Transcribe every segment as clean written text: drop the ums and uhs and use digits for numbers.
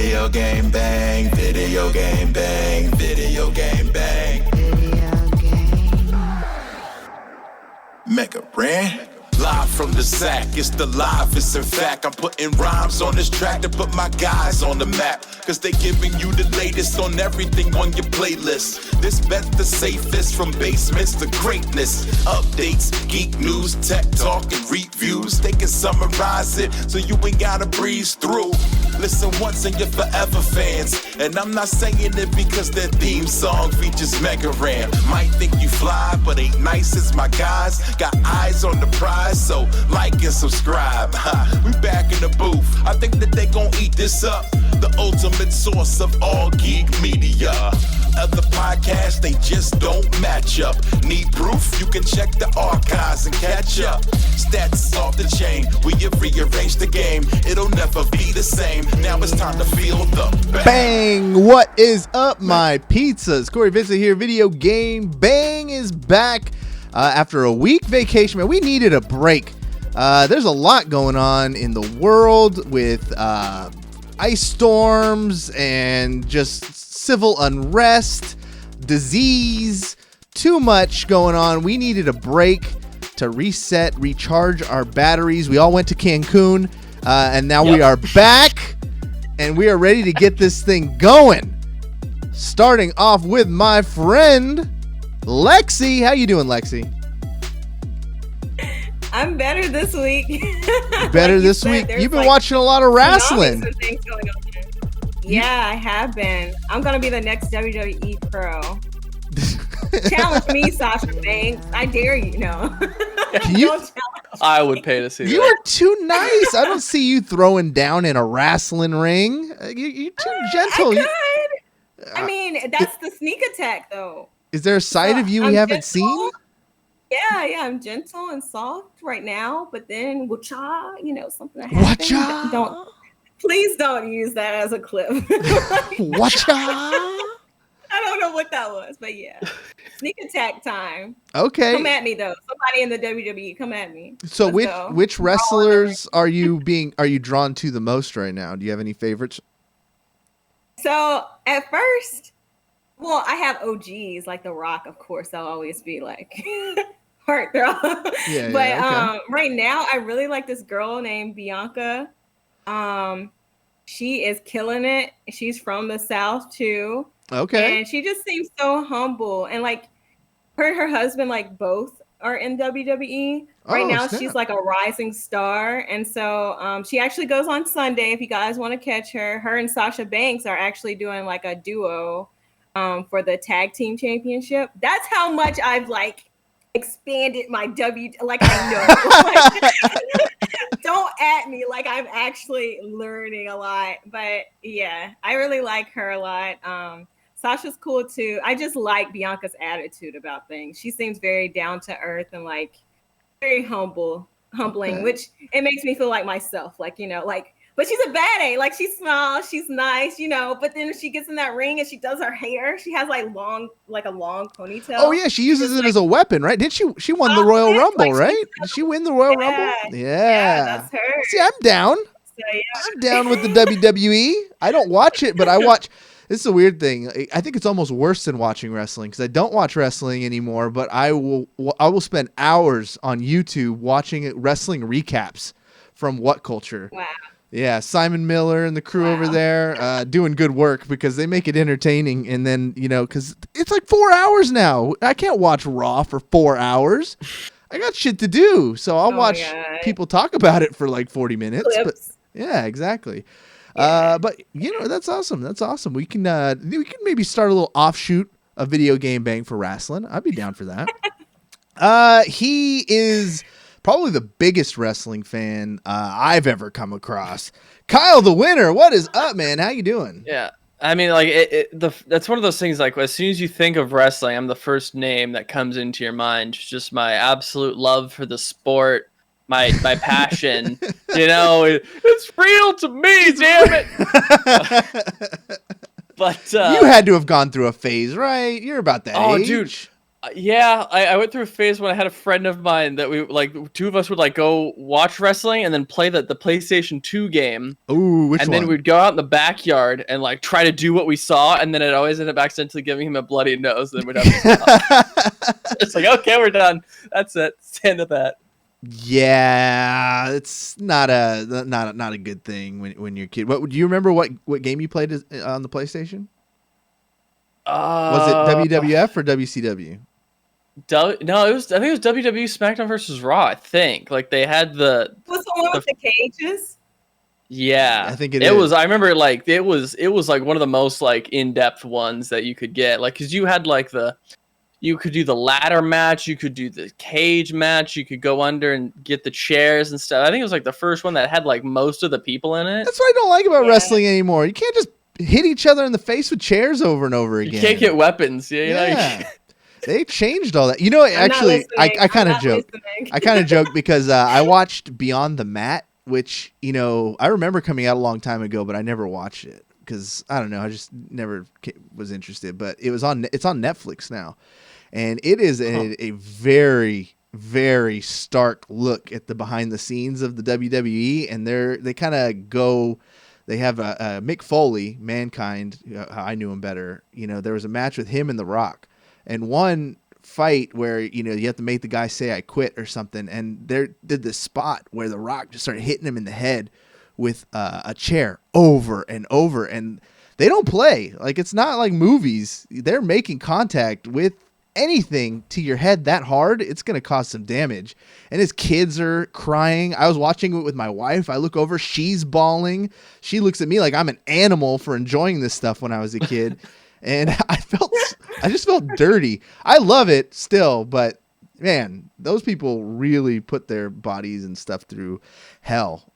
Video game bang, video game bang, video game bang. Video game. Mega brand. Live from the sack, it's the livest. In fact, I'm putting rhymes on this track to put my guys on the map. Cause they giving you the latest on everything on your playlist. This bet the safest, from basements to greatness. Updates, geek news, tech talk, and reviews. They can summarize it so you ain't gotta breeze through. Listen once and you're forever fans. And I'm not saying it because their theme song features Mega Ram. Might think you fly, but ain't nice as my guys. Got eyes on the prize, so like and subscribe. We back in the booth. I think that they gon' eat this up. The ultimate source of all geek media. Other podcasts, they just don't match up. Need proof? You can check the archives and catch up. Stats off the chain, we have rearranged the game. It'll never be the same. Now it's time to feel the bang. What is up, my pizzas? Cory Vincent here. Video game bang is back after a week vacation. Man, we needed a break. There's a lot going on in the world with ice storms and just civil unrest, disease, too much going on. We needed a break to reset, recharge our batteries. We all went to Cancun, and now we are back, and we are ready to get this thing going. Starting off with my friend, Lexie. How you doing, Lexie? I'm better this week. Better this week? You've been watching a lot of wrestling. Yeah, I have been. I'm going to be the next WWE pro. Challenge me, Sasha Banks. I dare you. No. I would pay to see that. You are too nice. I don't see you throwing down in a wrestling ring. You're too gentle. I mean, that's the sneak attack, though. Is there a side of you we haven't seen? Yeah, I'm gentle and soft right now, but then wacha, something that happens. Wacha. Please don't use that as a clip. Wacha. I don't know what that was, but yeah. Sneak attack time. Okay. Come at me though. Somebody in the WWE, come at me. So which wrestlers are you drawn to the most right now? Do you have any favorites? So at first, well, I have OGs like The Rock, of course. I'll always be like heartthrob. Yeah, but okay. Right now, I really like this girl named Bianca. She is killing it. She's from the South too. Okay. And she just seems so humble. And like her and her husband, like both are in WWE. Right now, she's like a rising star. And so she actually goes on Sunday if you guys want to catch her. Her and Sasha Banks are actually doing like a duo for the tag team championship. That's how much I've like expanded my I know. Don't at me, like I'm actually learning a lot. But yeah, I really like her a lot. Sasha's cool too. I just like Bianca's attitude about things. She seems very down to earth and like very humbling, okay. Which it makes me feel like myself, like, but she's a bad A. Like she's small, she's nice, but then she gets in that ring and she does her hair. She has like a long ponytail. Oh yeah, she uses it as a weapon, right? Didn't she? She won the Royal Rumble, right? Did she win the Royal Rumble? Yeah, that's her. See, I'm down. So, yeah. I'm down with the WWE. I don't watch it, but I watch. This is a weird thing. I think it's almost worse than watching wrestling because I don't watch wrestling anymore. But I will spend hours on YouTube watching wrestling recaps from What Culture. Wow. Yeah, Simon Miller and the crew over there doing good work because they make it entertaining. And then, because it's like 4 hours now. I can't watch Raw for 4 hours. I got shit to do. So I'll watch people talk about it for like 40 minutes. Clips. But yeah, exactly. Yeah. But, that's awesome. That's awesome. We can maybe start a little offshoot of Video Game Bang for wrestling. I'd be down for that. He is probably the biggest wrestling fan I've ever come across. Kyle, the winner. What is up, man? How you doing? Yeah. I mean, like that's one of those things. Like as soon as you think of wrestling, I'm the first name that comes into your mind. Just my absolute love for the sport, my passion. It's real to me, damn it. But you had to have gone through a phase, right? You're about that age. Dude. Yeah, I went through a phase when I had a friend of mine that we like two of us would like go watch wrestling and then play the PlayStation 2 game. Ooh, which and one? then we'd go out in the backyard and like try to do what we saw, and then it always ended up accidentally giving him a bloody nose. And then we'd have to stop. It's like, okay, we're done. That's it. Stand at that. Yeah, it's not a good thing when you're a kid. What do you remember? What game you played on the PlayStation? Was it WWF or WCW? No, it was. I think it was WWE SmackDown versus Raw. I think like they had the. Was the one with the cages? Yeah, I think it was. I remember like it was like one of the most like in-depth ones that you could get. Like, cause you had like you could do the ladder match, you could do the cage match, you could go under and get the chairs and stuff. I think it was like the first one that had like most of the people in it. That's what I don't like about wrestling anymore. You can't just hit each other in the face with chairs over and over again. You can't get weapons. Yeah. They changed all that. You know, actually, I kind of joke. I kind of joke because I watched Beyond the Mat, which, you know, I remember coming out a long time ago, but I never watched it because I don't know. I just never was interested. But it's on Netflix now, and it is a very, very stark look at the behind the scenes of the WWE, and they kind of go. They have a Mick Foley, Mankind. I knew him better. You know, there was a match with him and The Rock. And one fight where, you know, you have to make the guy say I quit or something. And they did this spot where The Rock just started hitting him in the head with a chair over and over. And they don't play. Like, it's not like movies. They're making contact with anything to your head that hard. It's going to cause some damage. And his kids are crying. I was watching it with my wife. I look over. She's bawling. She looks at me like I'm an animal for enjoying this stuff when I was a kid. And I just felt dirty. I love it still, but man, those people really put their bodies and stuff through hell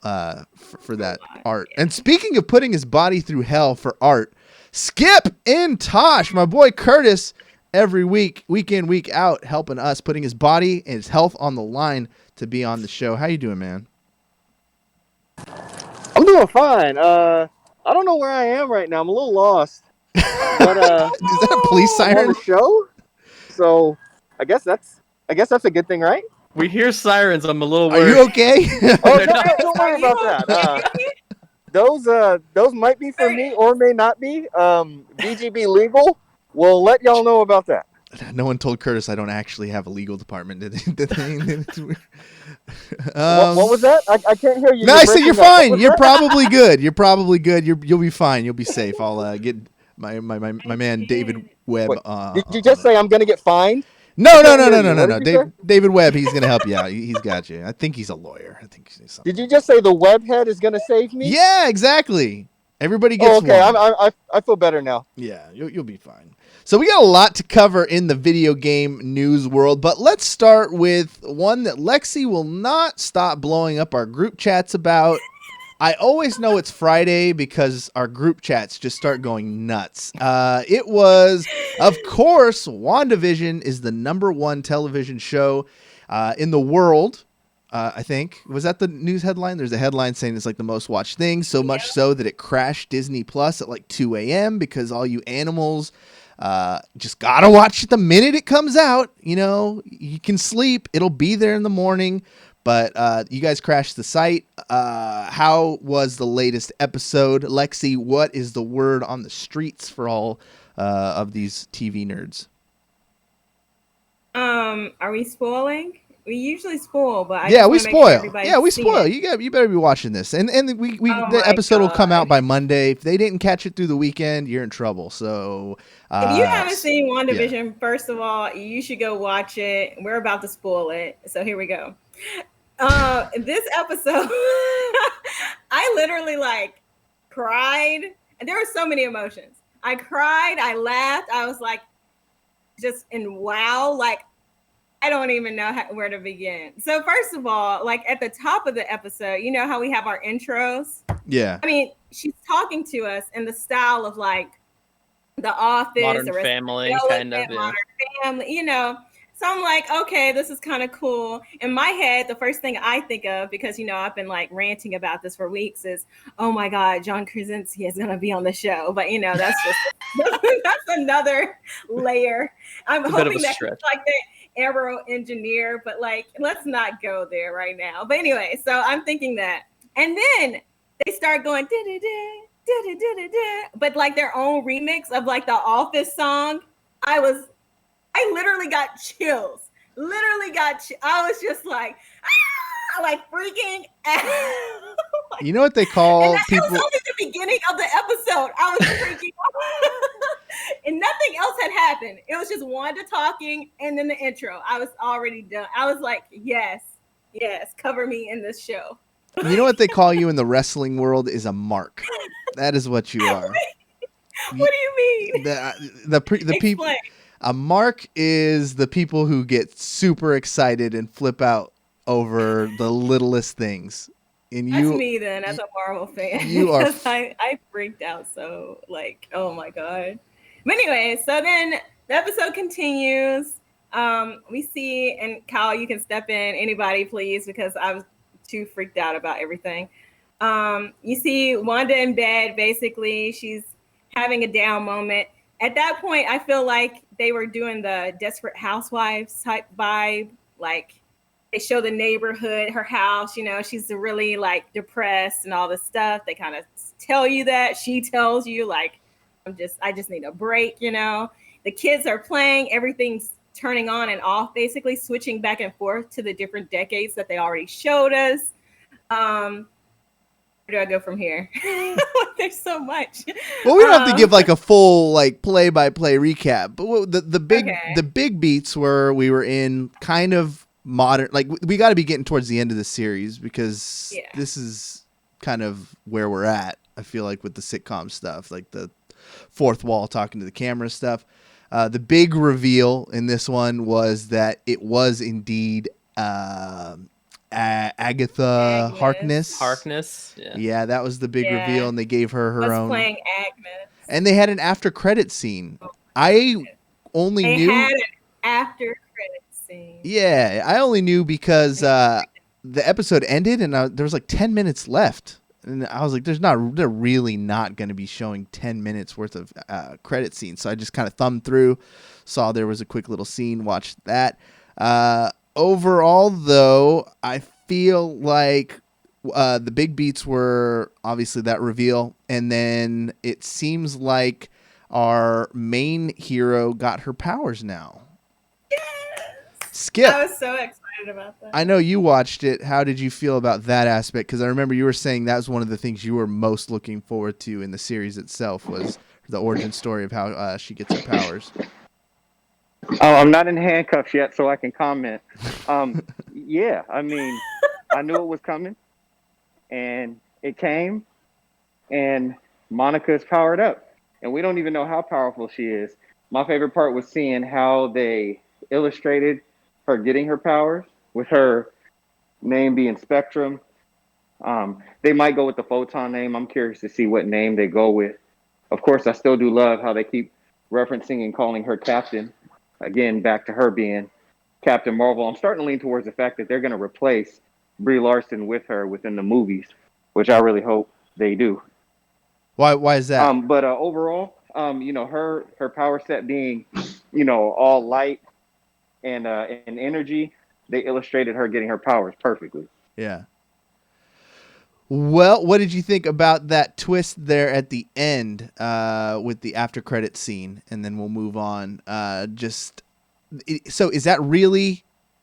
for that art. And speaking of putting his body through hell for art, Skip and Tosh, my boy Curtis, every week in, week out, helping us, putting his body and his health on the line to be on the show. How you doing, man? I'm doing fine. I don't know where I am right now. I'm a little lost. But is that a police I'm siren? on the show? So I guess that's a good thing, right? We hear sirens. I'm a little Are worried. you okay? Oh, don't worry about that. Those might be for me or may not be. BGB legal. We'll let y'all know about that. No one told Curtis I don't actually have a legal department. Did they? What was that? I can't hear you. No, I said you're fine. You're probably good. You're probably good. You'll be fine. You'll be safe. I'll get my man David Webb. Did you just say I'm gonna get fined? No. David Webb. He's gonna help you out. He's got you. I think he's a lawyer. I think he's something. Did you just say the webhead is gonna save me? Yeah, exactly. Everybody gets okay. one. I feel better now. Yeah, you'll be fine. So we got a lot to cover in the video game news world, but let's start with one that Lexie will not stop blowing up our group chats about. I always know it's Friday because our group chats just start going nuts. It was, of course, WandaVision is the #1 television show in the world. I think. Was that the news headline? There's a headline saying it's like the most watched thing, so much so that it crashed Disney Plus at like 2 a.m. because all you animals just gotta watch it the minute it comes out. You know, you can sleep. It'll be there in the morning. But you guys crashed the site. How was the latest episode? Lexie, what is the word on the streets for all of these TV nerds? Are we spoiling? We usually spoil, but we spoil. We spoil. You better be watching this, and the episode will come out by Monday. If they didn't catch it through the weekend, you're in trouble. So if you haven't seen WandaVision, first of all, you should go watch it. We're about to spoil it, so here we go. This episode, I literally like cried, and there were so many emotions. I cried, I laughed, I was like just in wow, like I don't even know where to begin. So first of all, like at the top of the episode, you know how we have our intros? Yeah. I mean, she's talking to us in the style of like The Office, Modern Family, kind of. Modern Family, you know. So I'm like, okay, this is kind of cool. In my head, the first thing I think of, because, you know, I've been like ranting about this for weeks, is, oh my God, John Krasinski is going to be on the show. But, you know, that's That's another layer. I'm It's a bit of hoping a that stretch. he's like the aero engineer, but like, let's not go there right now. But anyway, so I'm thinking that. And then they start going, but like their own remix of like the Office song. I literally got chills. I was just like, like freaking out. You know what they call It people? was only the beginning of the episode. I was freaking and nothing else had happened. It was just Wanda talking and then the intro. I was already done. I was like, yes, cover me in this show. You know what they call you in the wrestling world is a mark. That is what you are. What do you mean? The people. Explain. A mark is the people who get super excited and flip out over the littlest things. And That's me then, as a Marvel fan. You are. I freaked out. So like, oh my god. But anyway, so then the episode continues. We see, and Kyle, you can step in. Anybody, please, because I was too freaked out about everything. You see Wanda in bed. Basically, she's having a down moment. At that point, I feel like they were doing the Desperate Housewives type vibe. Like they show the neighborhood, her house, you know, she's really like depressed and all this stuff. They kind of tell you that. She tells you like, I just need a break, you know. The kids are playing, everything's turning on and off, basically switching back and forth to the different decades that they already showed us. Where do I go from here? There's so much. Well, we don't have to give like a full like play-by-play recap, but the big beats were we were in kind of modern, like we got to be getting towards the end of the series because this is kind of where we're at. I feel like with the sitcom stuff, like the fourth wall talking to the camera stuff. The big reveal in this one was that it was indeed Agatha Harkness. Yeah, that was the big reveal, and they gave her own. Playing Agnes, and they had an after credit scene. I only knew. They had an after credit scene. Yeah, I only knew because the episode ended, and there was like 10 minutes left, and I was like, they're really not going to be showing 10 minutes worth of credit scenes. So I just kind of thumbed through, saw there was a quick little scene, watched that. Overall, though, I feel like the big beats were obviously that reveal, and then it seems like our main hero got her powers now. Yes! Skip. I was so excited about that. I know you watched it. How did you feel about that aspect? Because I remember you were saying that was one of the things you were most looking forward to in the series itself was the origin story of how she gets her powers. Oh, I'm not in handcuffs yet, so I can comment. Yeah, I mean, I knew it was coming, and it came, and Monica's powered up, and we don't even know how powerful she is. My favorite part was seeing how they illustrated her getting her powers, with her name being Spectrum. They might go with the Photon name. I'm curious to see what name they go with. Of course, I still do love how they keep referencing and calling her Captain. Again, back to her being Captain Marvel. I'm starting to lean towards the fact that they're going to replace Brie Larson with her within the movies, which I really hope they do. Why is that? But overall, you know, her power set being, you know, all light and energy, they illustrated her getting her powers perfectly. Yeah. Well, what did you think about that twist there at the end with the after credit scene? And then we'll move on. So is that really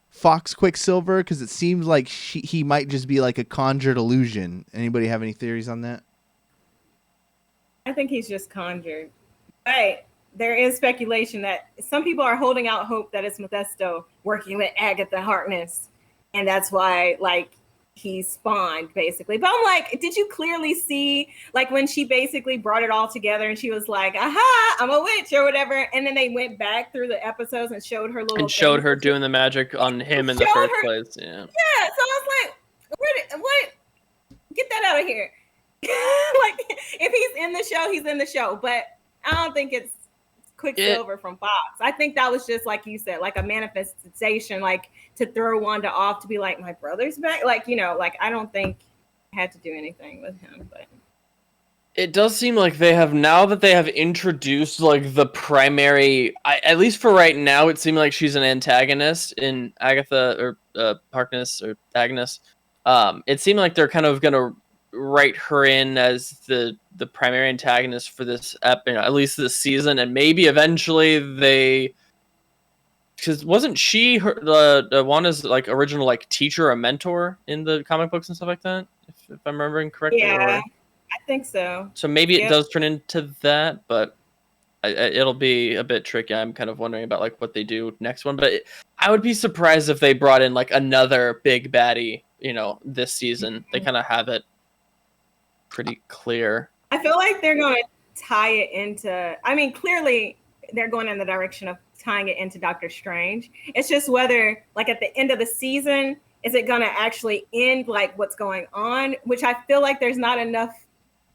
Fox Quicksilver? Because it seems like he might just be like a conjured illusion. Anybody have any theories on that? I think he's just conjured. But there is speculation that some people are holding out hope that it's Mephisto working with Agatha Harkness. And that's why, like, he spawned, basically. But I'm like, did you clearly see, like, when she basically brought it all together and she was like, aha, I'm a witch or whatever. And then they went back through the episodes and showed her little. And showed her doing the magic on him in the first place. Yeah. Yeah. So I was like, what? Get that out of here. Like, if he's in the show, he's in the show. But I don't think it's Quicksilver from Fox. I think that was just, like you said, like a manifestation, like to throw Wanda off to be like, my brother's back. Like, you know, like I don't think I had to do anything with him. But It does seem like they have, now that they have introduced like the primary, at least for right now, it seems like she's an antagonist in Agatha or Harkness or Agnes. It seemed like they're kind of gonna write her in as the primary antagonist for this at least this season, and maybe eventually they, because wasn't she the Wanda's like original like teacher or mentor in the comic books and stuff like that, if I'm remembering correctly? Yeah. I think so. So maybe it does turn into that, but it'll be a bit tricky. I'm kind of wondering about like what they do next one, but I would be surprised if they brought in like another big baddie, this season. They kind of have it pretty clear. I feel like they're going to tie it into, I mean, clearly they're going in the direction of tying it into Doctor Strange. It's just whether like at the end of the season, is it going to actually end like what's going on, which I feel like there's not enough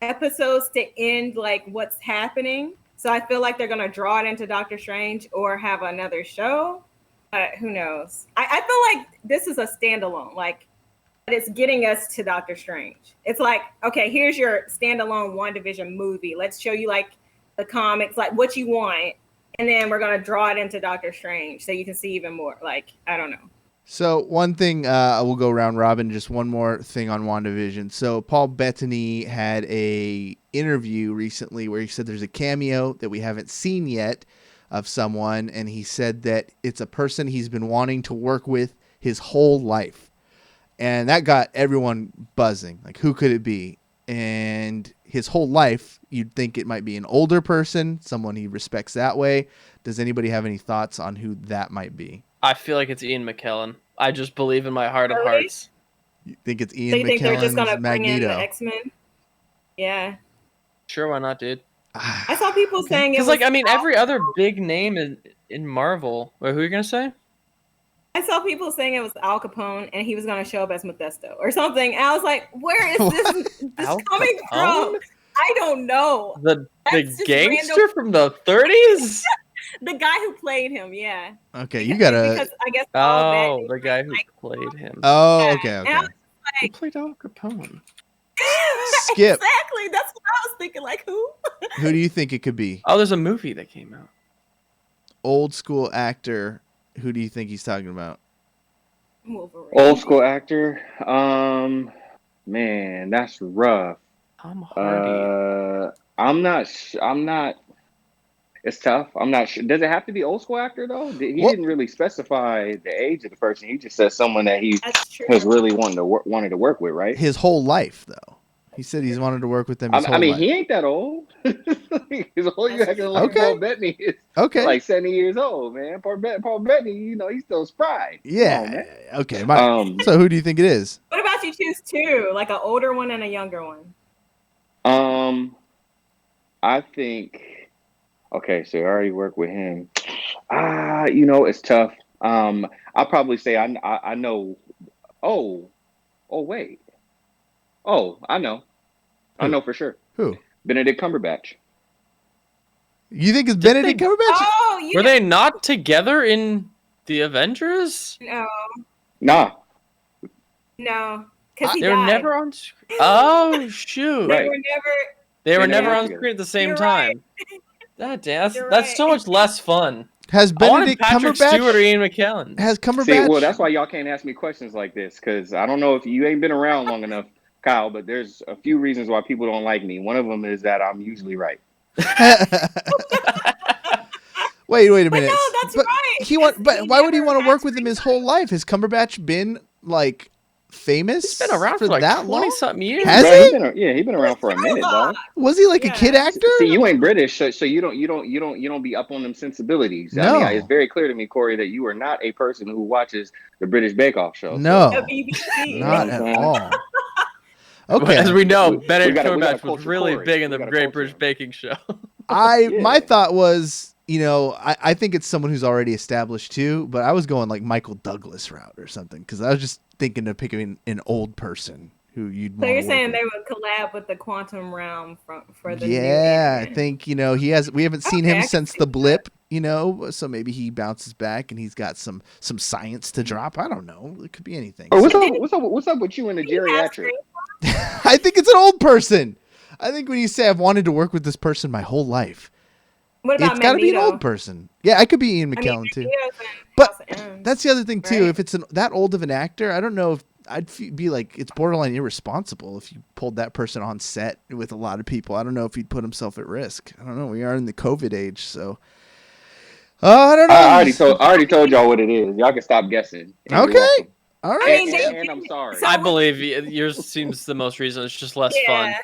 episodes to end like what's happening. So I feel like they're going to draw it into Doctor Strange or have another show. Who knows? I feel like this is a standalone, like it's getting us to Doctor Strange. It's like, okay, here's your standalone WandaVision movie. Let's show you like the comics, like what you want. And then we're going to draw it into Doctor Strange so you can see even more. Like, I don't know. So one thing, I will go around Robin, just one more thing on WandaVision. So Paul Bettany had a interview recently where he said there's a cameo that we haven't seen yet of someone, and he said that it's a person he's been wanting to work with his whole life. And that got everyone buzzing. Like, who could it be? And his whole life, you'd think it might be an older person, someone he respects that way. Does anybody have any thoughts on who that might be? I feel like it's Ian McKellen. I just believe in my heart of hearts. You think it's Ian So you think they're just McKellen's gonna bring in Magneto? the X-Men? Yeah. Sure, why not, dude? I saw people saying it Because, was like, I mean, every other big name in Marvel. Wait, who are you going to say? I saw people saying it was Al Capone and he was going to show up as Mephisto or something. And I was like, where is this Al coming Capone? from? I don't know. The just gangster random. from the 30s? The guy who played him, yeah. Okay, you gotta. Because I guess Oh, the guy who played him. Oh, Yeah. okay, And I okay. was Who played Al Capone? Skip. Exactly. That's what I was thinking. Like, who? Who do you think it could be? Oh, there's a movie that came out. Old school actor. Who do you think he's talking about? Wolverine. Old school actor. Man, that's rough. Tom Hardy. I'm not. It's tough. I'm not sure. Does it have to be old school actor though? He Well- didn't really specify the age of the person. He just said someone that he That's true. has really wanted to work with, right? His whole life, though. He said he's wanted to work with them his whole I mean, life. he ain't that old. He's old. You acting like Okay. Paul Bettany is Okay. like 70 years old, man. Paul Bettany, he's still spry. Come on, Yeah. man. Okay. So who do you think it is? What about you choose two? Like an older one and a younger one? I think. Okay, so I already work with him. It's tough. I'll probably say I know. Oh, wait. Oh, I know. I know for sure. Who? Benedict Cumberbatch. You think it's Benedict Cumberbatch? Oh, you Were they not together in the Avengers? No, Nah. because he They were died. never on screen. Oh, shoot. They Right. were never. They were They never never were on together. screen at the same You're time. God damn, You're that's right. so much less fun. Has I wanted Benedict Patrick Cumberbatch? Stewart or Ian McKellen. Has Cumberbatch? See, well, that's why y'all can't ask me questions like this, because I don't know if you ain't been around long enough, Kyle, but there's a few reasons why people don't like me. One of them is that I'm usually right. Wait a But minute. no, that's right. But why would he want to work with him his whole life? Has Cumberbatch been like famous? He's been around for like that 20-something years. Has Bro, he? He's been around for a minute, dog. Was he like a Yeah. kid actor? See, you ain't British, so you don't be up on them sensibilities. No. I mean, it's very clear to me, Corey, that you are not a person who watches the British Bake Off show. No, The BBC. not at all. Okay. As we know, We Benedict gotta Cumberbatch was culture really Corey. big in We the gotta Great culture British him. Baking Show. My thought was, I think it's someone who's already established too, but I was going like Michael Douglas route or something because I was just thinking of picking an old person who you'd. So you're wanna saying work they would collab with the Quantum Realm for the with. new Yeah, I Ant-Man. think we haven't seen Okay, I him can since see the that. blip, so maybe he bounces back and he's got some science to drop. I don't know. It could be anything. Oh, what's up with you and the He has geriatric? screen- I think it's an old person. I think when you say I've wanted to work with this person my whole life, What about it's got to be an Magneto? old person. Yeah, I could be Ian McKellen too. Magneto's in But House of M, that's the other thing too. right? If it's that old of an actor, I don't know if be like, it's borderline irresponsible if you pulled that person on set with a lot of people. I don't know if he'd put himself at risk. I don't know. We are in the COVID age, so I don't know. I already told y'all what it is. Y'all can stop guessing. And you're Okay. welcome. All right. And I'm sorry. So- I believe yours seems the most reasonable. It's just less fun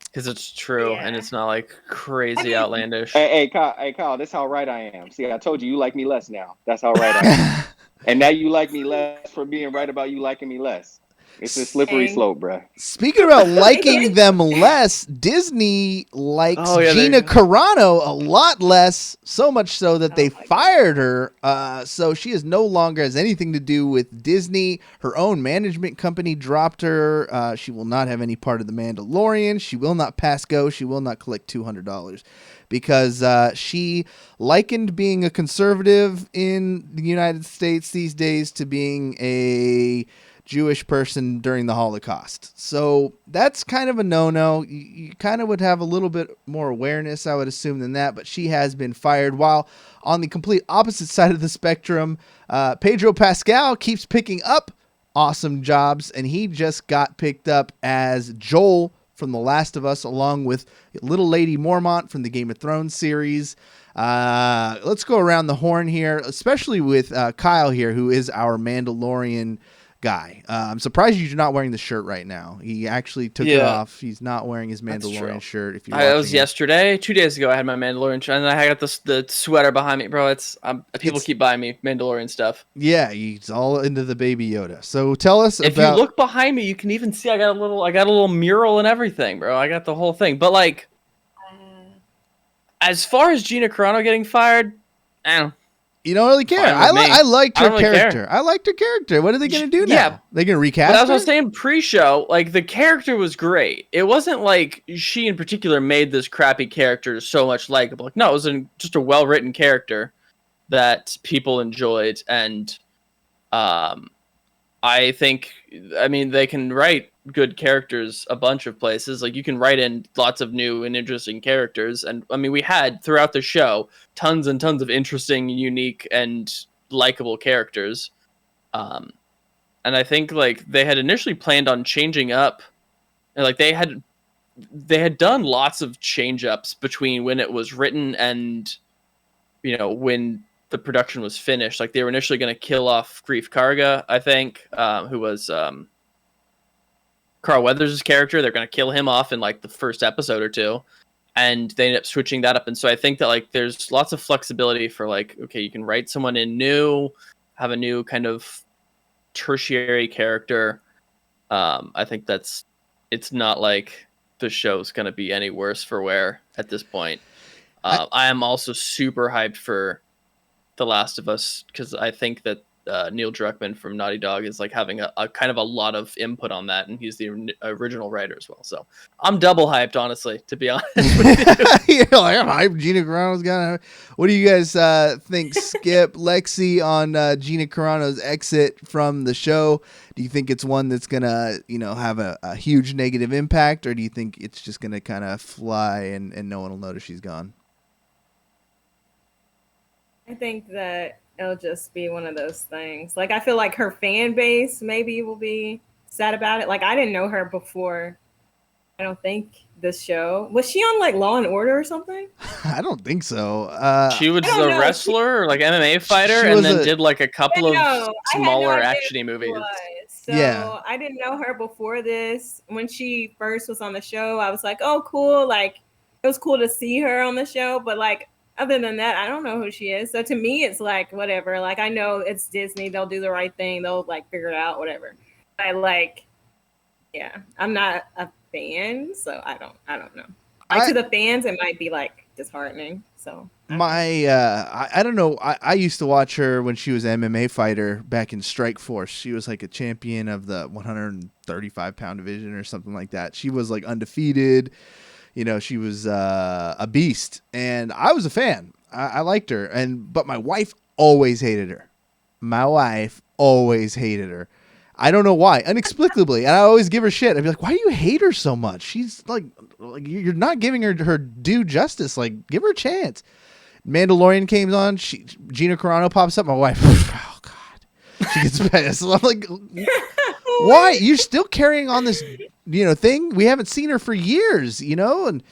because it's true and Yeah. it's not like crazy outlandish. Hey, Kyle, this how right I am. See, I told you like me less now. That's how right I am. And now you like me less for being right about you liking me less. It's a slippery Dang. slope, bruh. Speaking about liking them less, Disney likes Oh, yeah, Gina Carano a lot less, so much so that they fired her. So she is no longer has anything to do with Disney. Her own management company dropped her. She will not have any part of The Mandalorian. She will not pass go. She will not collect $200 because she likened being a conservative in the United States these days to being a Jewish person during the Holocaust. So that's kind of a no-no. You kind of would have a little bit more awareness, I would assume, than that, but she has been fired. While on the complete opposite side of the spectrum, Pedro Pascal keeps picking up awesome jobs, and he just got picked up as Joel from The Last of Us, along with Little Lady Mormont from the Game of Thrones series. Let's go around the horn here, especially with Kyle here, who is our Mandalorian guy. I'm surprised you're not wearing the shirt right now. He actually took it off. He's not wearing his Mandalorian shirt. If you're it was yesterday, 2 days ago. I had my Mandalorian shirt, and then I got the sweater behind me, bro. People keep buying me Mandalorian stuff. Yeah, he's all into the Baby Yoda. So tell us if you look behind me, you can even see I got a little mural and everything, bro. I got the whole thing. But like, as far as Gina Carano getting fired, I don't. You don't really care. I liked her character. I liked her character. What are they going to do now? Yeah. They're going to recast her? As I her? was saying pre-show, like, the character was great. It wasn't like she in particular made this crappy character so much likable. Like, no, it was just a well-written character that people enjoyed. And I think, they can write good characters a bunch of places. Like, you can write in lots of new and interesting characters, and we had throughout the show tons and tons of interesting, unique, and likable characters. And I think like they had initially planned on changing up, like they had done lots of change ups between when it was written and when the production was finished. Like, they were initially going to kill off Grief Karga, I think, who was Carl Weathers' character. They're going to kill him off in like the first episode or two, and they ended up switching that up. And so I think that like there's lots of flexibility for like, okay, you can write someone in new, have a new kind of tertiary character. I think it's not like the show's going to be any worse for wear at this point. I am also super hyped for The Last of Us, because I think that Neil Druckmann from Naughty Dog is like having a kind of a lot of input on that, and he's the original writer as well. So I'm double hyped, honestly, to be honest with you. You're like, I'm hyped. Gina Carano's gonna. What do you guys think, Skip, Lexie, on Gina Carano's exit from the show? Do you think it's one that's gonna, have a huge negative impact, or do you think it's just gonna kind of fly and no one will notice she's gone? I think that it'll just be one of those things. Like, I feel like her fan base maybe will be sad about it. Like, I didn't know her before. I don't think this show. Was she on like Law and Order or something? I don't think so. She was a wrestler or like MMA fighter, and then did like a couple of smaller actiony movies. So yeah. I didn't know her before this. When she first was on the show, I was like, oh, cool. Like, it was cool to see her on the show, but like, other than that, I don't know who she is. So to me, it's like, whatever. Like, I know it's Disney. They'll do the right thing. They'll like figure it out, whatever. I'm not a fan, so I don't know. Like, to the fans, it might be like disheartening. So I don't know. I used to watch her when she was an MMA fighter back in Strike Force. She was like a champion of the 135-pound division or something like that. She was like undefeated. She was a beast, and I was a fan. I liked her, but my wife always hated her. I don't know why, inexplicably. And I always give her shit. I'd be like, why do you hate her so much? She's like you're not giving her due justice. Like, give her a chance. Mandalorian came on. Gina Carano pops up. My wife, oh God, she gets pissed. I'm like, why? You're still carrying on this, thing? We haven't seen her for years, and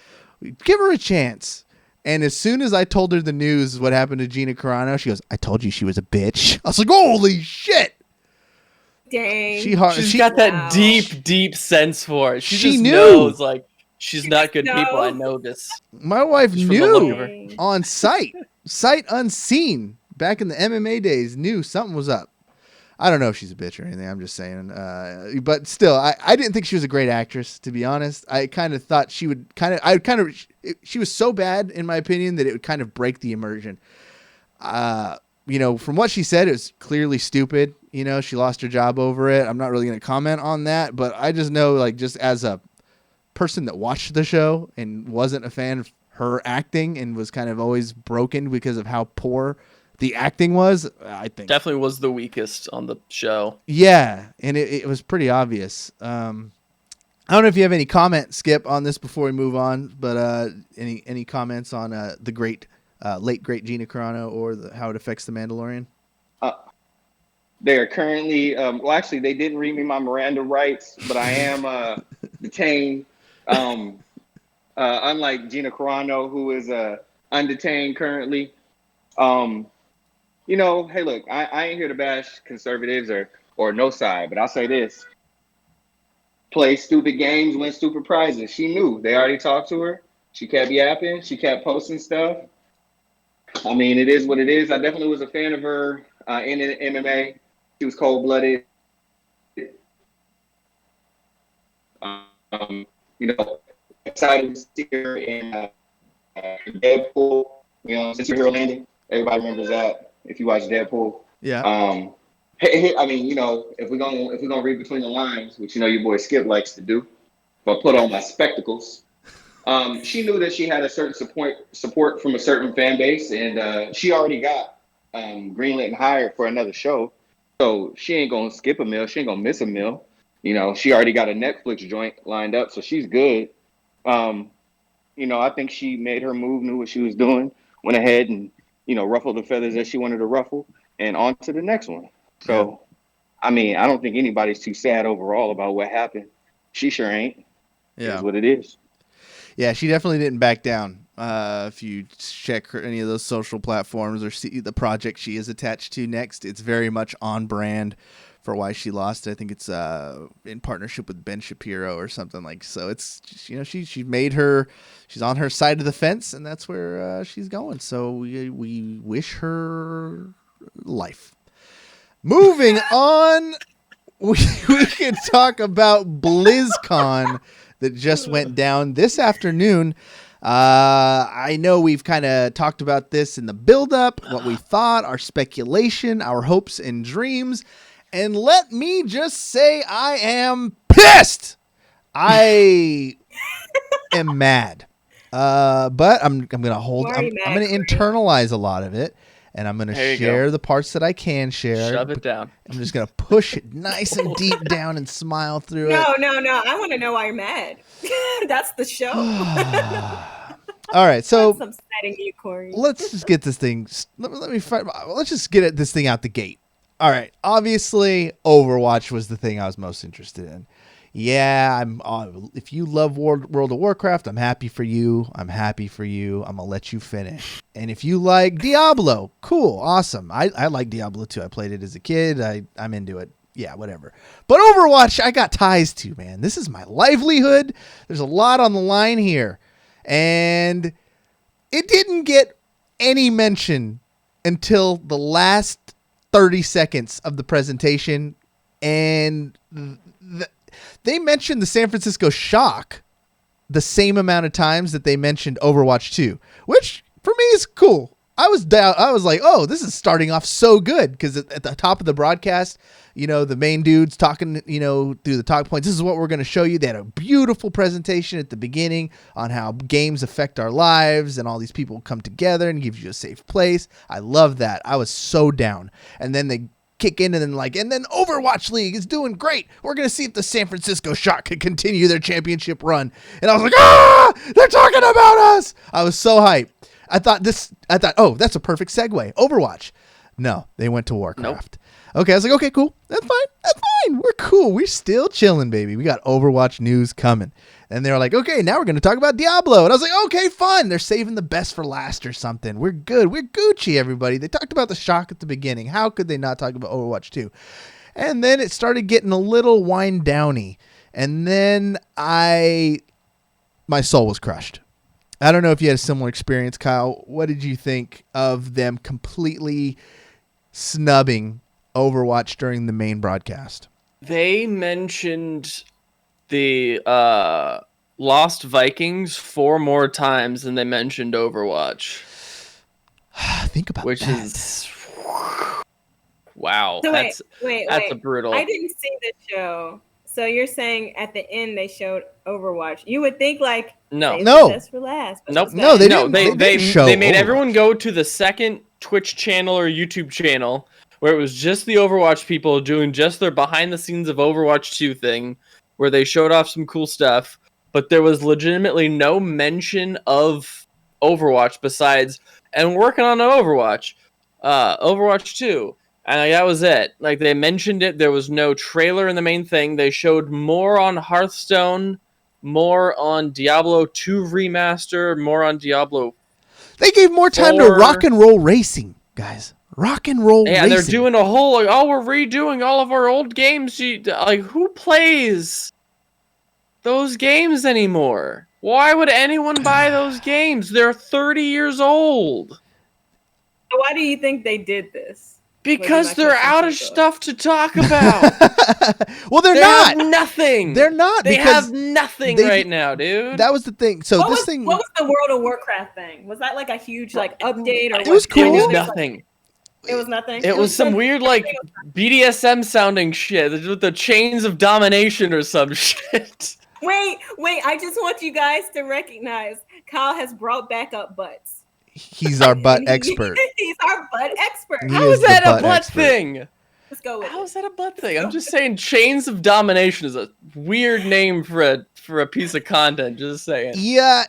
give her a chance. And as soon as I told her the news, what happened to Gina Carano, she goes, I told you she was a bitch. I was like, holy shit. Dang. She's got that deep sense for it. She knew. Knows, like, she's not good people. I know this. My wife knew on sight unseen, back in the MMA days, knew something was up. I don't know if she's a bitch or anything. I'm just saying. But still, I didn't think she was a great actress, to be honest. I kind of thought she would she was so bad, in my opinion, that it would kind of break the immersion. From what she said, it was clearly stupid. She lost her job over it. I'm not really going to comment on that, but I just know, like, just as a person that watched the show and wasn't a fan of her acting and was kind of always broken because of how poor the acting was, I think definitely was the weakest on the show. Yeah, and it was pretty obvious. I don't know if you have any comment, Skip, on this before we move on, but any comments on the late great Gina Carano or how it affects the Mandalorian? They are currently actually they didn't read me my Miranda rights, but I am detained. Unlike Gina Carano, who is undetained currently. Hey, look, I ain't here to bash conservatives or no side, but I'll say this. Play stupid games, win stupid prizes. She knew. They already talked to her. She kept yapping. She kept posting stuff. I mean, it is what it is. I definitely was a fan of her in MMA. She was cold-blooded. Excited to see her in Deadpool, superhero landing. Everybody remembers that if you watch Deadpool. Yeah. I mean, if we're gonna read between the lines, which your boy Skip likes to do, if I put on my spectacles, she knew that she had a certain support from a certain fan base, and she already got greenlit and hired for another show, so she ain't gonna skip a meal. She ain't gonna miss a meal. She already got a Netflix joint lined up, so she's good. I think she made her move, knew what she was doing, went ahead and ruffled the feathers that she wanted to ruffle, and on to the next one. So, I mean, I don't think anybody's too sad overall about what happened. She sure ain't. Yeah, it's what it is. Yeah, she definitely didn't back down. If you check any of those social platforms or see the project she is attached to next, it's very much on brand for why she lost. I think it's in partnership with Ben Shapiro or something like. So it's she made she's on her side of the fence, and that's where she's going. So we wish her life. Moving on, we can talk about BlizzCon that just went down this afternoon. I know we've kind of talked about this in the build-up, what we thought, our speculation, our hopes and dreams. And let me just say I am pissed. I am mad. But I'm going to hold. I'm going to internalize a lot of it. And I'm going to share the parts that I can share. Shove it down. I'm just going to push it nice and deep down and smile through it. No. I want to know why you're mad. That's the show. All right, so that's upsetting you, Cory. Let's just get this thing. Let's just get this thing out the gate. All right, obviously, Overwatch was the thing I was most interested in. Yeah, if you love World of Warcraft, I'm happy for you. I'm gonna let you finish. And if you like Diablo, cool, awesome. I like Diablo too. I played it as a kid. I'm into it. Yeah, whatever. But Overwatch, I got ties to, man. This is my livelihood. There's a lot on the line here. And it didn't get any mention until the last 30 seconds of the presentation. And they mentioned the San Francisco Shock the same amount of times that they mentioned Overwatch 2, which for me is cool. I was like, oh, this is starting off so good, because at the top of the broadcast, the main dude's talking, through the talk points. This is what we're going to show you. They had a beautiful presentation at the beginning on how games affect our lives, and all these people come together and give you a safe place. I love that. I was so down. And then they kick in, and then Overwatch League is doing great. We're going to see if the San Francisco Shock can continue their championship run. And I was like, they're talking about us. I was so hyped. I thought, oh, that's a perfect segue. Overwatch. No, they went to Warcraft. Nope. Okay, I was like, okay, cool. That's fine. We're cool. We're still chilling, baby. We got Overwatch news coming. And they were like, okay, now we're going to talk about Diablo. And I was like, okay, fun. They're saving the best for last or something. We're good. We're Gucci, everybody. They talked about the Shock at the beginning. How could they not talk about Overwatch 2? And then it started getting a little wind downy. And then my soul was crushed. I don't know if you had a similar experience, Kyle. What did you think of them completely snubbing Overwatch during the main broadcast? They mentioned the Lost Vikings 4 more times than they mentioned Overwatch. Think about which that. Is wow. So that's a brutal. I didn't see the show. So you're saying at the end they showed Overwatch. You would think no, that's for last. Nope. No, they didn't. They made Overwatch. everyone go to the second Twitch channel or YouTube channel where it was just the Overwatch people doing just their behind the scenes of Overwatch 2 thing, where they showed off some cool stuff, but there was legitimately no mention of Overwatch besides, and working on an Overwatch 2. And that was it. Like, they mentioned it. There was no trailer in the main thing. They showed more on Hearthstone, more on Diablo 2 Remaster, more on Diablo. They gave more time to rock and roll racing, guys. Rock and roll racing. Yeah, they're doing a whole, we're redoing all of our old games. Who plays those games anymore? Why would anyone buy those games? They're 30 years old. So why do you think they did this? Because they're out of stuff to talk about. Well, they're not. Have nothing. They're not. They have nothing right now, dude. That was the thing. So what was the World of Warcraft thing? Was that like a huge update? Or it was cool. It was nothing. It was nothing. It was some weird BDSM sounding shit with the chains of domination or some shit. Wait! I just want you guys to recognize Kyle has brought back up butts. He's our butt expert. He's our butt expert. How is that a butt thing? Let's go with How is that a butt thing? I'm just saying chains of domination is a weird name for a piece of content. Just saying. Yeah,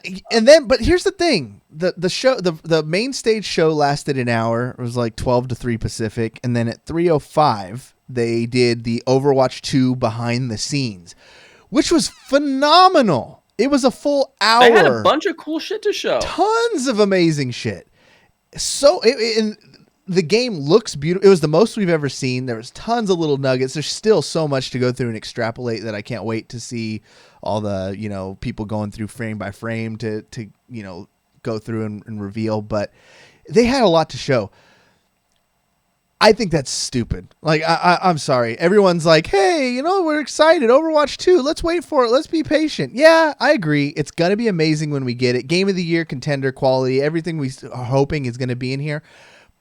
but here's the thing. The show, the main stage show lasted an hour. It was like 12 to 3 Pacific. And then at 3:05, they did the Overwatch 2 behind the scenes, which was phenomenal. It was a full hour. They had a bunch of cool shit to show. Tons of amazing shit. So the game looks beautiful. It was the most we've ever seen. There was tons of little nuggets. There's still so much to go through and extrapolate that I can't wait to see all the, people going through frame by frame to go through and reveal. But they had a lot to show. I think that's stupid. I'm sorry. Everyone's like, hey, we're excited. Overwatch 2. Let's wait for it. Let's be patient. Yeah, I agree. It's going to be amazing when we get it. Game of the year, contender, quality, everything we are hoping is going to be in here.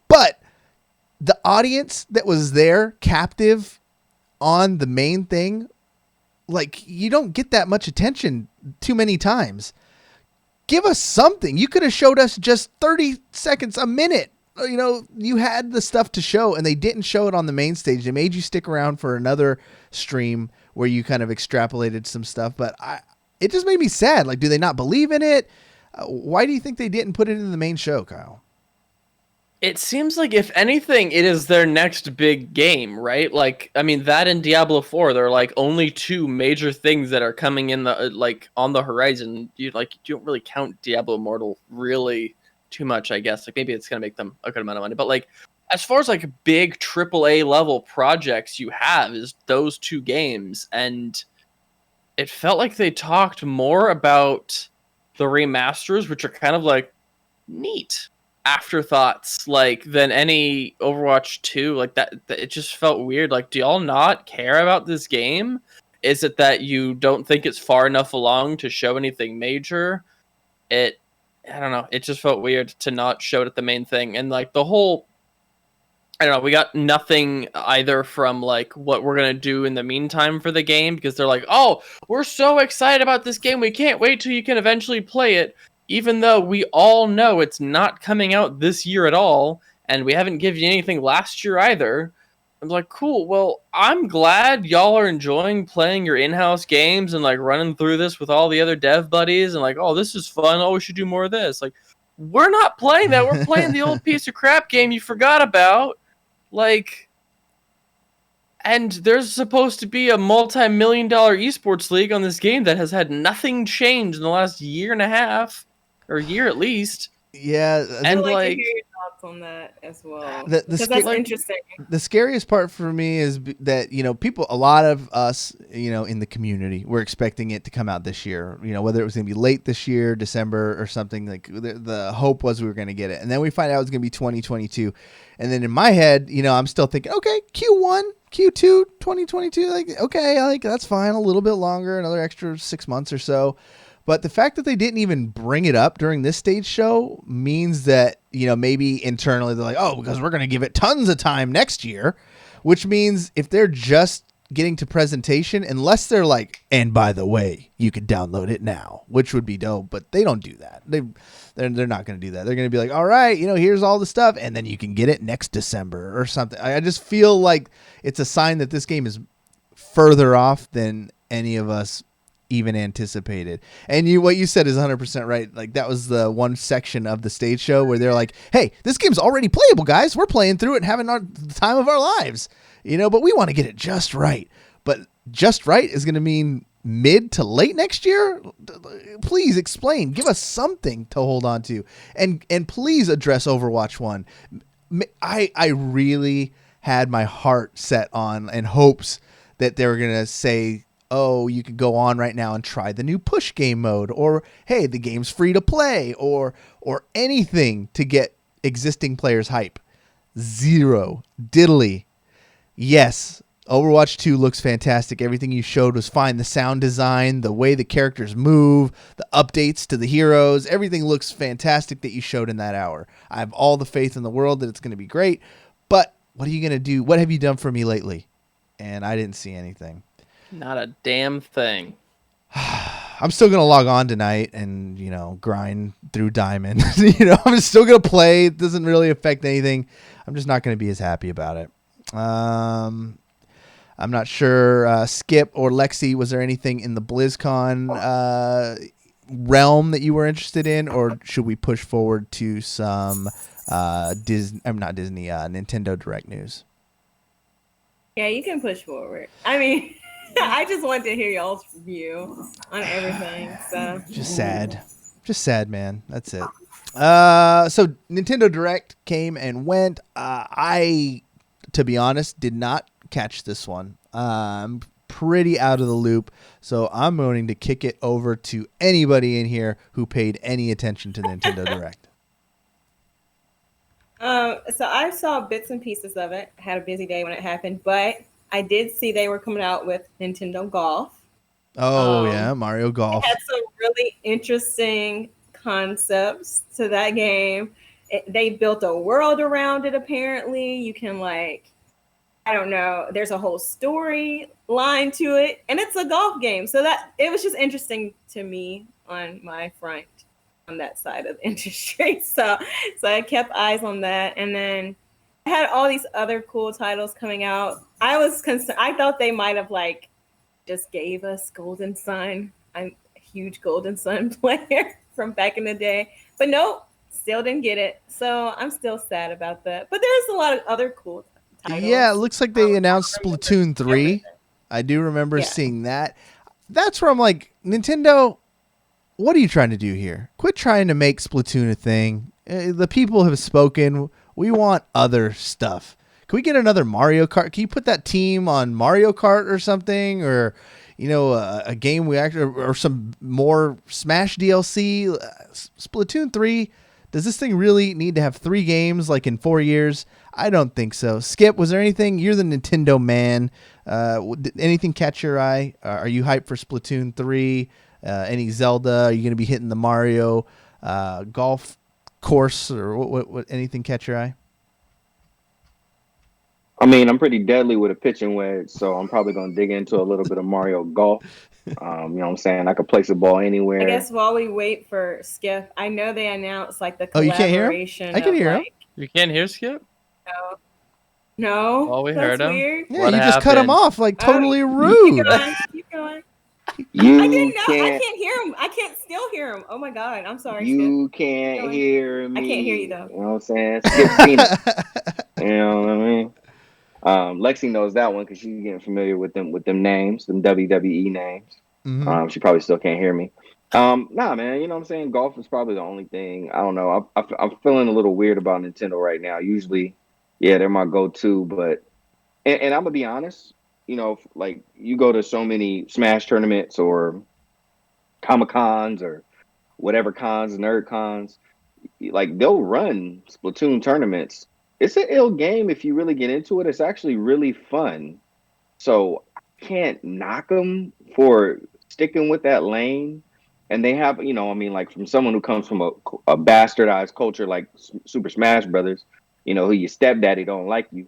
But the audience that was there, captive on the main thing, you don't get that much attention too many times. Give us something. You could have showed us just 30 seconds, a minute. You had the stuff to show, and they didn't show it on the main stage. They made you stick around for another stream where you kind of extrapolated some stuff. But it just made me sad. Do they not believe in it? Why do you think they didn't put it in the main show, Kyle? It seems like, if anything, it is their next big game, right? That and Diablo 4, they're only 2 major things that are coming in the on the horizon. You don't really count Diablo Immortal really too much, I guess. Maybe it's gonna make them a good amount of money, but as far as big AAA level projects you have is those 2 games, and it felt like they talked more about the remasters, which are kind of neat afterthoughts than any Overwatch 2 that. It just felt weird. Do y'all not care about this game? Is it that you don't think it's far enough along to show anything major? I don't know. It just felt weird to not show it at the main thing. And the whole, I don't know, we got nothing either from what we're going to do in the meantime for the game, because they're oh, we're so excited about this game. We can't wait till you can eventually play it. Even though we all know it's not coming out this year at all. And we haven't given you anything last year either. I'm like, cool. Well, I'm glad y'all are enjoying playing your in-house games and like running through this with all the other dev buddies and like, oh, this is fun. Oh, we should do more of this. Like, we're not playing that. We're playing the old piece of crap game you forgot about. Like, and there's supposed to be a multi-million-dollar esports league on this game that has had nothing change in the last year and a half, or a year at least. Yeah, and I'd like to hear your thoughts on that as well. Because that's interesting. The scariest part for me is that, a lot of us, in the community, we're expecting it to come out this year. Whether it was going to be late this year, December or something. Like the hope was we were going to get it, and then we find out it's going to be 2022. And then in my head, I'm still thinking, okay, Q1, Q2, 2022. Like, okay, that's fine. A little bit longer, another extra 6 months or so. But the fact that they didn't even bring it up during this stage show means that, maybe internally they're like, oh, because we're going to give it tons of time next year, which means if they're just getting to presentation, unless they're like, and by the way, you could download it now, which would be dope, but they don't do that. They're not going to do that. They're going to be like, all right, here's all the stuff, and then you can get it next December or something. I just feel like it's a sign that this game is further off than any of us even anticipated. And what you said is 100% right. Like, that was the one section of the stage show where they're like, hey, this game's already playable, guys. We're playing through it and having the time of our lives, but we want to get it just right. But just right is going to mean mid to late next year. Please explain, give us something to hold on to, and please address Overwatch 1. I really had my heart set on and hopes that they were going to say, oh, you could go on right now and try the new push game mode, or hey, the game's free to play, or anything to get existing players hype. Zero. Diddly. Yes, Overwatch 2 looks fantastic. Everything you showed was fine. The sound design, the way the characters move, the updates to the heroes, everything looks fantastic that you showed in that hour. I have all the faith in the world that it's going to be great, but what are you going to do? What have you done for me lately? And I didn't see anything. Not a damn thing. I'm still going to log on tonight and, grind through Diamond. I'm still going to play. It doesn't really affect anything. I'm just not going to be as happy about it. I'm not sure, Skip or Lexie, was there anything in the BlizzCon realm that you were interested in, or should we push forward to some Nintendo Direct news? Yeah, you can push forward. I mean, I just wanted to hear y'all's view on everything. So just sad, man. That's it. So Nintendo Direct came and went. I, to be honest, did not catch this one. I'm pretty out of the loop, so I'm going to kick it over to anybody in here who paid any attention to Nintendo Direct. So I saw bits and pieces of it. Had a busy day when it happened, but I did see they were coming out with Nintendo Golf. Oh, yeah, Mario Golf. It had some really interesting concepts to that game. They built a world around it, apparently. You can, I don't know, there's a whole story line to it, and it's a golf game. So that it was just interesting to me on my front, on that side of the industry. So I kept eyes on that. And then I had all these other cool titles coming out. I was concerned. I thought they might have just gave us Golden Sun. I'm a huge Golden Sun player from back in the day, but nope, still didn't get it. So I'm still sad about that. But there's a lot of other cool titles. Yeah, it looks like they announced Splatoon 3. I do remember seeing that. That's where I'm like, Nintendo, what are you trying to do here? Quit trying to make Splatoon a thing. The people have spoken. We want other stuff. Can we get another Mario Kart? Can you put that team on Mario Kart or something? Or, a game or some more Smash DLC? Splatoon 3, does this thing really need to have 3 games in 4 years? I don't think so. Skip, was there anything? You're the Nintendo man. Did anything catch your eye? Are you hyped for Splatoon 3? Any Zelda? Are you going to be hitting the Mario golf course, or what? Anything catch your eye? I mean, I'm pretty deadly with a pitching wedge, so I'm probably going to dig into a little bit of Mario Golf. You know what I'm saying? I could place a ball anywhere. I guess while we wait for Skip, I know they announced the collaboration. Oh, you can't hear him? I can hear him. You can't hear Skip? No. No, Oh, we that's heard him. weird. Yeah, What you just cut him happened? off like totally Keep rude. going. Keep going. You I didn't know. I can't. can't hear him. I can't still hear him. Oh my god. I'm sorry, Skip. You can't Going. hear me. I can't hear you though. You know what I'm saying? Skip Phoenix. You know what I mean? Lexie knows that one because she's getting familiar with them names, them WWE names. Mhm. She probably still can't hear me. Nah, man. You know what I'm saying? Golf is probably the only thing. I don't know. I'm feeling a little weird about Nintendo right now. Usually, yeah, they're my go-to, but and I'm gonna be honest. You know, like you go to so many Smash tournaments or Comic Cons or whatever cons, nerd cons, like they'll run Splatoon tournaments. It's an ill game if you really get into it. It's actually really fun. So I can't knock them for sticking with that lane. And they have, you know, I mean, like from someone who comes from a bastardized culture like Super Smash Brothers, you know, who your stepdaddy don't like you.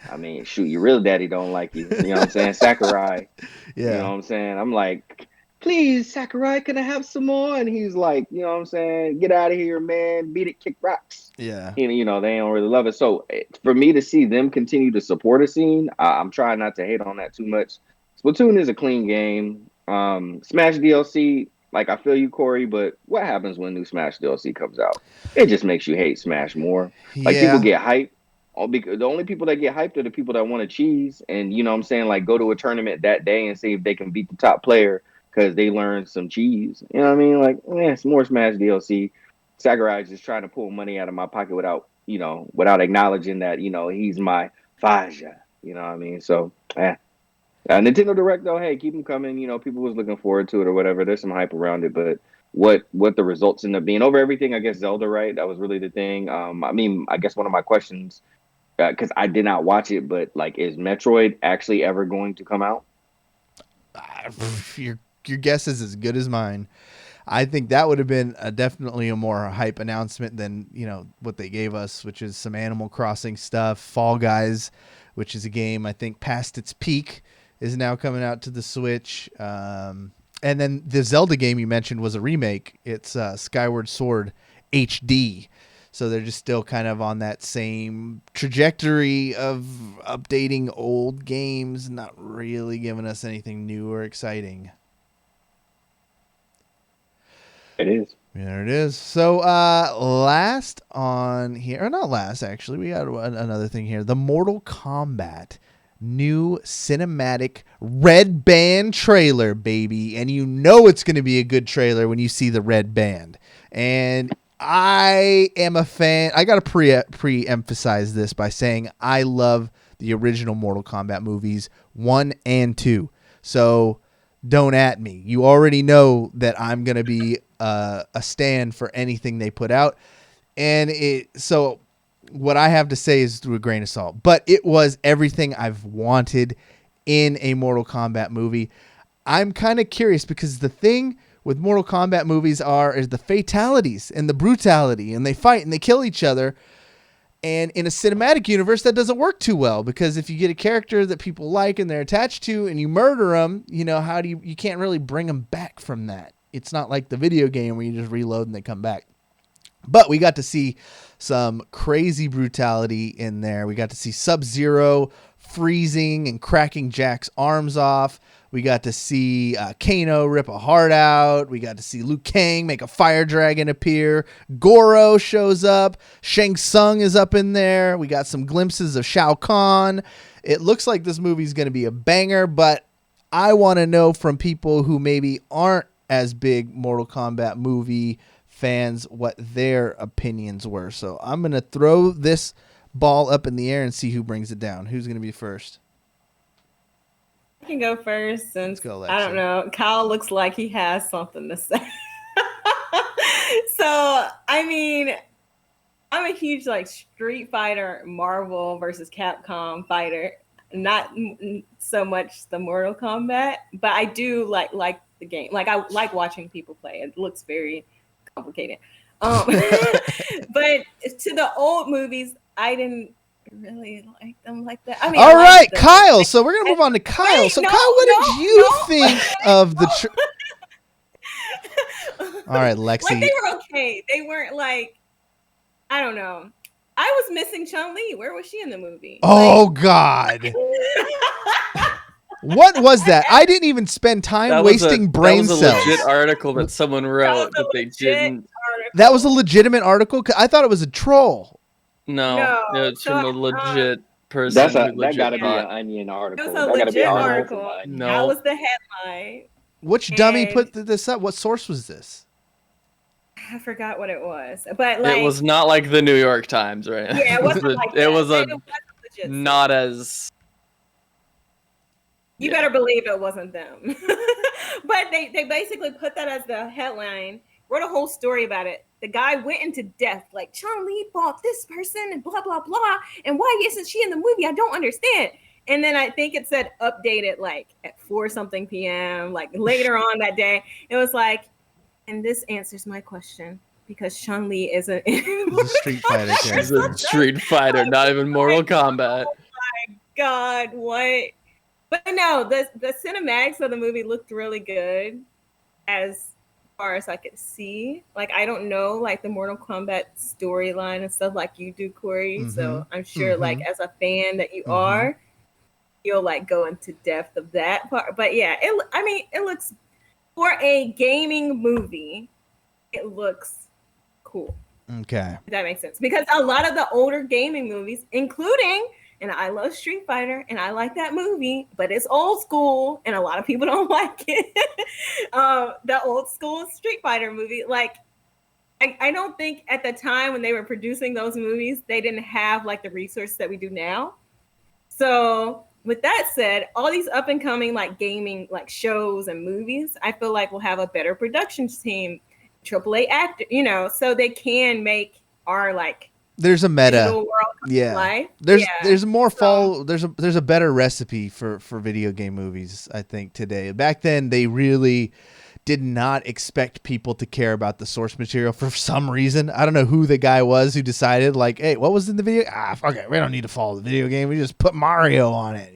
I mean, shoot, your real daddy don't like you. You know what I'm saying? Sakurai. You know Yeah. what I'm saying? I'm like, please, Sakurai, can I have some more? And he's like, you know what I'm saying? Get out of here, man. Beat it, kick rocks. Yeah. You know, they don't really love it. So for me to see them continue to support a scene, I'm trying not to hate on that too much. Splatoon is a clean game. Smash DLC, like I feel you, Cory, but what happens when new Smash DLC comes out? It just makes you hate Smash more. Like people Yeah. get hyped. The only people that get hyped are the people that want to cheese and, you know what I'm saying, like go to a tournament that day and see if they can beat the top player because they learned some cheese. You know what I mean? Like, it's more Smash DLC. Sakurai is just trying to pull money out of my pocket without, you know, without acknowledging that, you know, he's my Faja. You know what I mean? So, Nintendo Direct though, hey, keep them coming. You know, people was looking forward to it or whatever. There's some hype around it, but what the results end up being over everything, I guess Zelda, right? That was really the thing. I mean, I guess one of my questions, because I did not watch it, but like, is Metroid actually ever going to come out? Your guess is as good as mine. I think that would have been definitely a more hype announcement than, you know, what they gave us, which is some Animal Crossing stuff. Fall Guys, which is a game I think past its peak, is now coming out to the Switch. And then the Zelda game you mentioned was a remake. It's Skyward Sword HD. So they're just still kind of on that same trajectory of updating old games, not really giving us anything new or exciting. It is. There it is. So last on here, or not last actually, we got another thing here. The Mortal Kombat new cinematic red band trailer, baby. And you know it's going to be a good trailer when you see the red band. And I am a fan. I got to pre-emphasize this by saying I love the original Mortal Kombat movies 1 and 2. So don't at me. You already know that I'm going to be a stand for anything they put out. And so what I have to say is through a grain of salt. But it was everything I've wanted in a Mortal Kombat movie. I'm kind of curious because the thing with Mortal Kombat movies is the fatalities and the brutality, and they fight and they kill each other. And in a cinematic universe, that doesn't work too well because if you get a character that people like and they're attached to and you murder them, you know, you can't really bring them back from that. It's not like the video game where you just reload and they come back. But we got to see some crazy brutality in there. We got to see Sub-Zero freezing and cracking Jack's arms off. We got to see Kano rip a heart out. We got to see Liu Kang make a fire dragon appear. Goro shows up. Shang Tsung is up in there. We got some glimpses of Shao Kahn. It looks like this movie's going to be a banger, but I want to know from people who maybe aren't as big Mortal Kombat movie fans what their opinions were. So I'm going to throw this ball up in the air and see who brings it down. Who's going to be first? I can go first since go, Lexie. I don't know. Kyle looks like he has something to say. So, I mean, I'm a huge like Street Fighter, Marvel versus Capcom fighter. Not so much the Mortal Kombat, but I do like the game. Like I like watching people play. It looks very complicated. But to the old movies, I didn't really like them like that. I mean, all right, Kyle. So we're gonna move on to Kyle. Wait, so no, Kyle, what did you no. think of the? All right, Lexie. Like they were okay. They weren't like, I don't know. I I was missing Chun-Li. Where was she in the movie? Oh God. What was that? I didn't even spend time wasting brain cells. That was a legit article that someone wrote that they didn't. That was a legitimate article? I thought it was a troll. No, it's from a legit person. That gotta be an Onion article. It was a legit article. No. That was the headline. Which dummy put this up? What source was this? I forgot what it was, but like it was not like the New York Times, right? Yeah, it wasn't like that. It was legit not as. You better believe it wasn't them. But they basically put that as the headline, wrote a whole story about it. The guy went into depth, like Chun-Li fought this person and blah, blah, blah. And why isn't she in the movie? I don't understand. And then I think it said updated like at 4-something p.m., like later on that day. It was like, and this answers my question. Because Chun-Li isn't a Street Fighter. She's a Street Fighter, not even Mortal Kombat. Oh my God, what? But no, the cinematics of the movie looked really good as far as I could see. Like, I don't know, like, the Mortal Kombat storyline and stuff like you do, Cory. Mm-hmm. So I'm sure, like, as a fan that you are, you'll, like, go into depth of that part. But, yeah, it looks, for a gaming movie, it looks cool. Okay. If that makes sense. Because a lot of the older gaming movies, including... And I love Street Fighter, and I like that movie, but it's old school, and a lot of people don't like it. The old school Street Fighter movie, like, I don't think at the time when they were producing those movies, they didn't have, like, the resources that we do now. So, with that said, all these up-and-coming, like, gaming, like, shows and movies, I feel like will have a better production team, AAA actor, so they can make our, like, there's a meta. Life. There's more there's a better recipe for video game movies, I think, today. Back then they really did not expect people to care about the source material for some reason. I don't know who the guy was who decided, like, hey, what was in the video? Fuck it, we don't need to follow the video game. We just put Mario on it,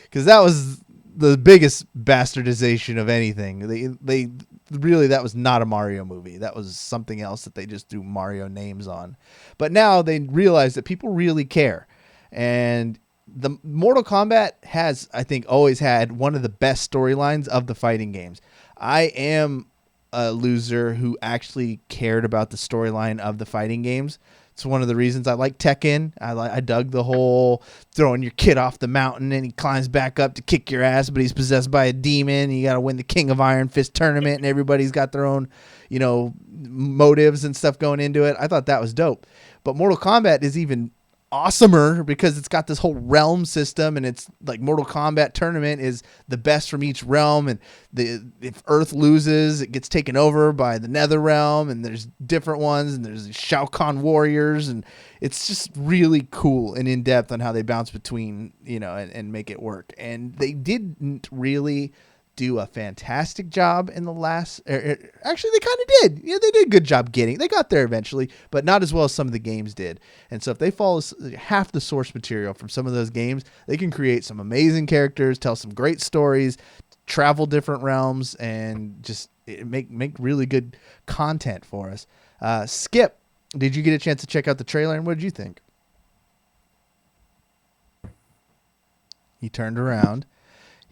because that was the biggest bastardization of anything. They really, that was not a Mario movie. That was something else that they just threw Mario names on. But now they realize that people really care. And the Mortal Kombat has, I think, always had one of the best storylines of the fighting games. I am a loser who actually cared about the storyline of the fighting games. It's one of the reasons I like Tekken. I dug the whole throwing your kid off the mountain and he climbs back up to kick your ass, but he's possessed by a demon. You got to win the King of Iron Fist tournament, and everybody's got their own, motives and stuff going into it. I thought that was dope. But Mortal Kombat is even awesomer because it's got this whole realm system, and it's like Mortal Kombat tournament is the best from each realm, and if Earth loses, it gets taken over by the Nether realm, and there's different ones, and there's Shao Kahn warriors, and it's just really cool and in depth on how they bounce between, and make it work. And they didn't really do a fantastic job in the last. Actually, they kind of did. Yeah, they did a good job getting. They got there eventually, but not as well as some of the games did. And so, if they follow half the source material from some of those games, they can create some amazing characters, tell some great stories, travel different realms, and just make really good content for us. Skip, did you get a chance to check out the trailer, and what did you think? He turned around.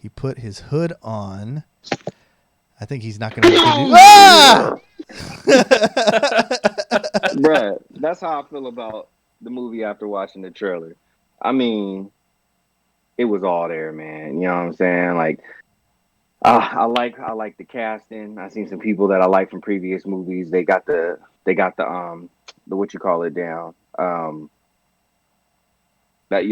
He put his hood on. I think he's not going to. Bruh, that's how I feel about the movie after watching the trailer. I mean, it was all there, man. You know what I'm saying? Like, I like the casting. I seen some people that I like from previous movies. They got the what you call it down. That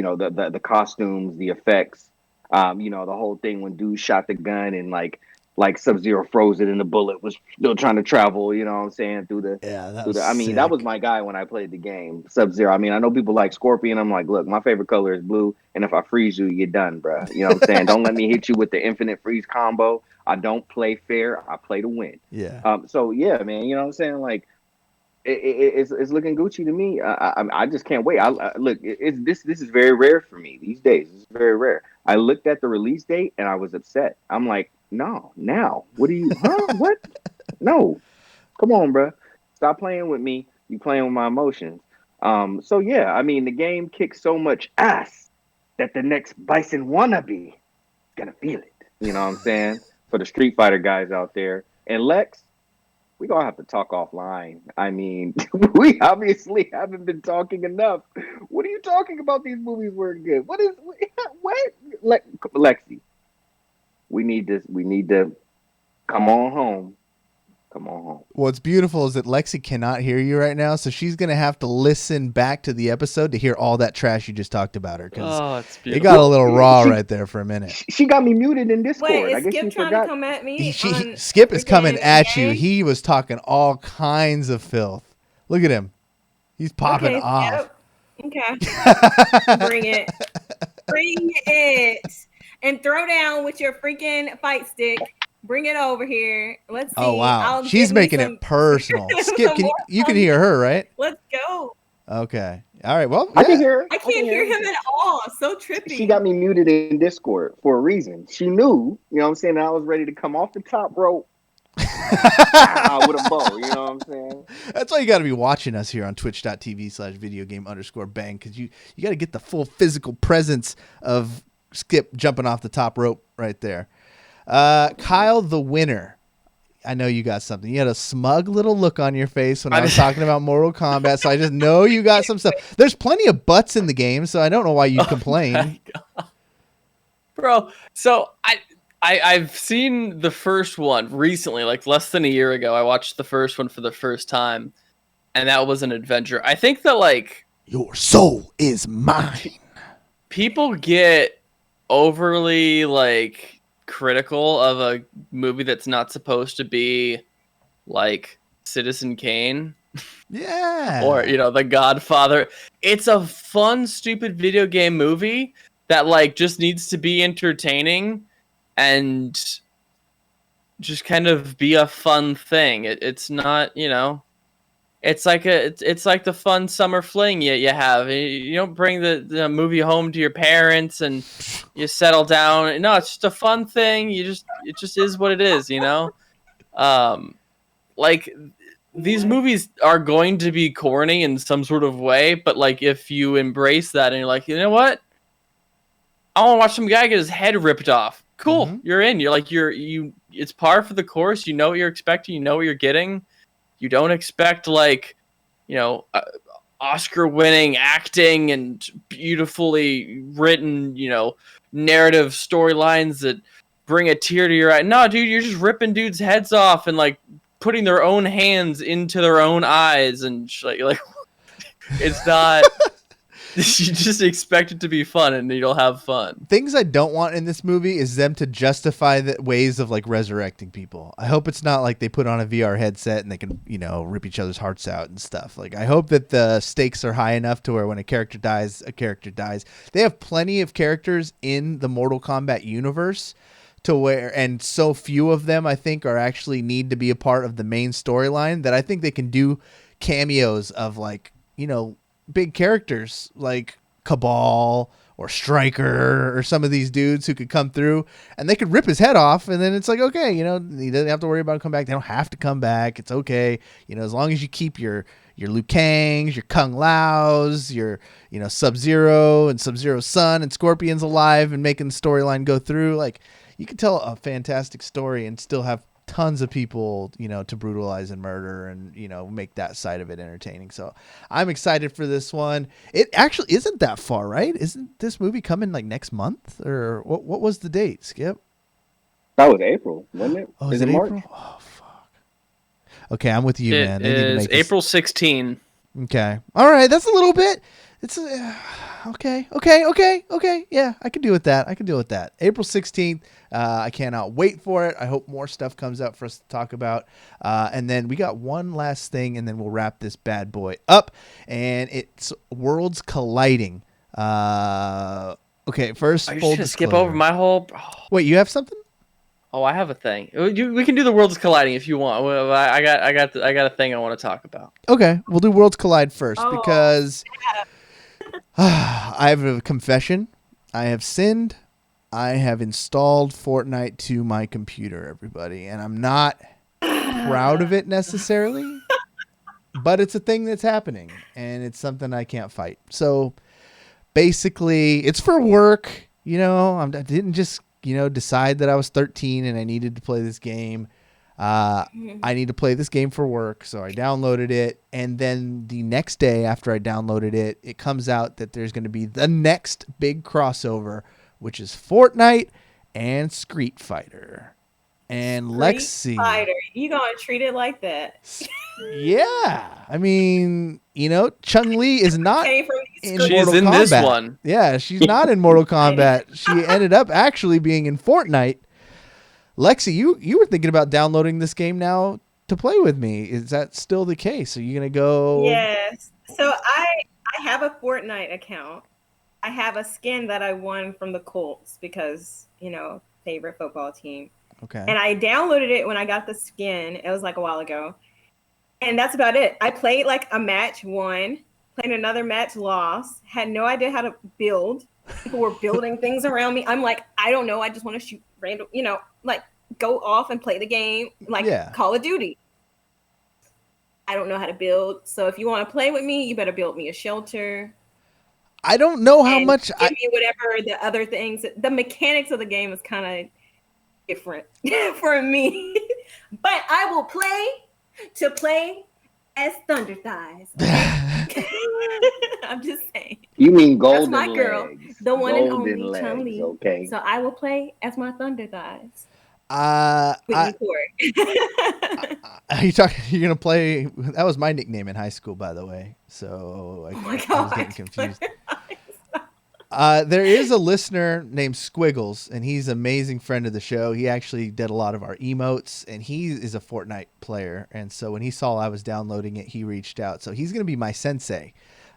the costumes, the effects. The whole thing when dude shot the gun and like Sub-Zero froze it and the bullet was still trying to travel, you know what I'm saying, through the that was my guy when I played the game, Sub-Zero. I mean, I know people like Scorpion. I'm like, look, my favorite color is blue, and if I freeze you, you're done, bro. You know what I'm saying? Don't let me hit you with the infinite freeze combo. I don't play fair. I play to win. Yeah. So yeah, man, you know what I'm saying? Like, it's looking Gucci to me. I just can't wait. Look, this is very rare for me these days. It's very rare. I looked at the release date and I was upset. I'm like, no, now. What are you? What? No, come on, bro. Stop playing with me. You playing with my emotions. So yeah, I mean, the game kicks so much ass that the next Bison wannabe is gonna feel it. You know what I'm saying? For the Street Fighter guys out there. And Lex, we gonna have to talk offline. I mean, we obviously haven't been talking enough. What are you talking about? These movies weren't good. What? Lexi, we need this. We need to come on home. Come on home. What's beautiful is that Lexi cannot hear you right now, so she's going to have to listen back to the episode to hear all that trash you just talked about her. Oh, it's It beautiful. got a little raw right there for a minute. She got me muted in Discord. Wait, I is guess Skip she trying forgot. to come at me? Skip is coming freaking at you. EA? He was talking all kinds of filth. Look at him. He's popping Okay, off. Skip. Okay. Bring it. Bring it. And throw down with your freaking fight stick. Bring it over here. Let's see. Oh, wow. I'll She's give me making some- it personal. Skip, some more you can fun. hear her, right? Let's go. Okay. All right. Well, I can yeah. hear her. I can't hear him at all. So trippy. She got me muted in Discord for a reason. She knew, you know what I'm saying, that I was ready to come off the top rope with a bow, you know what I'm saying? That's why you got to be watching us here on twitch.tv/videogame_bang, because you got to get the full physical presence of Skip jumping off the top rope right there. Kyle, the winner. I know you got something. You had a smug little look on your face when I was talking about Mortal Kombat, so I just know you got some stuff. There's plenty of butts in the game, so I don't know why you complain. Bro, so I've seen the first one recently, like less than a year ago. I watched the first one for the first time, and that was an adventure. I think that, like, Your soul is mine. people get overly, like, critical of a movie that's not supposed to be like Citizen Kane Yeah. or, you know, The Godfather. It's a fun, stupid video game movie that, like, just needs to be entertaining and just kind of be a fun thing. It's not, you know, it's like the fun summer fling you have. You don't bring the movie home to your parents and you settle down. No, it's just a fun thing. It just is what it is, you know? Like, these movies are going to be corny in some sort of way, but, like, if you embrace that and you're like, you know what? I want to watch some guy get his head ripped off. Cool. Mhm. You're in. You're like, it's par for the course. You know what you're expecting. You know what you're getting. You don't expect, like, you know, Oscar-winning acting and beautifully written, you know, narrative storylines that bring a tear to your eye. No, dude, you're just ripping dudes' heads off and, like, putting their own hands into their own eyes and like it's not. You just expect it to be fun, and you'll have fun. Things I don't want in this movie is them to justify the ways of, like, resurrecting people. I hope it's not like they put on a VR headset and they can, you know, rip each other's hearts out and stuff. Like, I hope that the stakes are high enough to where when a character dies, a character dies. They have plenty of characters in the Mortal Kombat universe to where, and so few of them, I think, are actually need to be a part of the main storyline that I think they can do cameos of, like, you know, big characters like Cabal or Stryker or some of these dudes who could come through and they could rip his head off, and then it's like, okay, you know, he doesn't have to worry about him coming back. They don't have to come back. It's okay. You know, as long as you keep your Liu Kangs, your Kung Laos, your, you know, Sub-Zero and Sub-Zero's son and Scorpion's alive and making the storyline go through, like, you could tell a fantastic story and still have tons of people, you know, to brutalize and murder and, you know, make that side of it entertaining. So I'm excited for this one. It actually isn't that far, right? Isn't this movie coming like next month, or what was the date, Skip? That was April, wasn't it? Oh, is it it March? April? Oh, fuck. Okay, I'm with you, man. They need to It is make this- April 16. Okay. All right. That's a little bit. It's okay. Yeah, I can deal with that. April 16th. I cannot wait for it. I hope more stuff comes out for us to talk about. And then we got one last thing, and then we'll wrap this bad boy up. And it's Worlds Colliding. Okay, first, Are you full just gonna skip disclosure. over my whole? Wait, you have something? Oh, I have a thing. We can do the Worlds Colliding if you want. Well, I got a thing I want to talk about. Okay, we'll do Worlds Collide first Oh, because I have a confession. I have sinned. I have installed Fortnite to my computer, everybody, and I'm not proud of it necessarily. but it's a thing that's happening, and it's something I can't fight. So basically, it's for work. I didn't just decide that I was 13 and I needed to play this game. I need to play this game for work, so I downloaded it, and then the next day after I downloaded it, it comes out that there's going to be the next big crossover, which is Fortnite and Street Fighter. And Lexie, Fighter, you gonna treat it like that? Yeah, I mean, Chun-Li is not in Mortal She's in Kombat. this one. Yeah, she's not in Mortal Kombat. She ended up actually being in Fortnite. Lexie, you were thinking about downloading this game now to play with me. Is that still the case? Are you gonna go? Yes. So I have a Fortnite account. I have a skin that I won from the Colts because favorite football team. Okay. And I downloaded it when I got the skin. It was like a while ago. And that's about it. I played like a match, won. Played another match, lost. Had no idea how to build. People were building things around me. I'm like, I don't know. I just want to shoot random, like go off and play the game, like Call of Duty. I don't know how to build. So if you want to play with me, you better build me a shelter. I don't know how much. Give me whatever the other things. The mechanics of the game is kind of different for me. But I will play as Thunder Thighs. I'm just saying. You mean golden That's my girl, legs. the one and Golden only legs, Chun-Li. okay. So I will play as my Thunder Thighs. Cory. You're gonna play? That was my nickname in high school, by the way. So I was getting confused. There is a listener named Squiggles, and he's an amazing friend of the show. He actually did a lot of our emotes, and he is a Fortnite player. And so when he saw I was downloading it, he reached out. So he's going to be my sensei.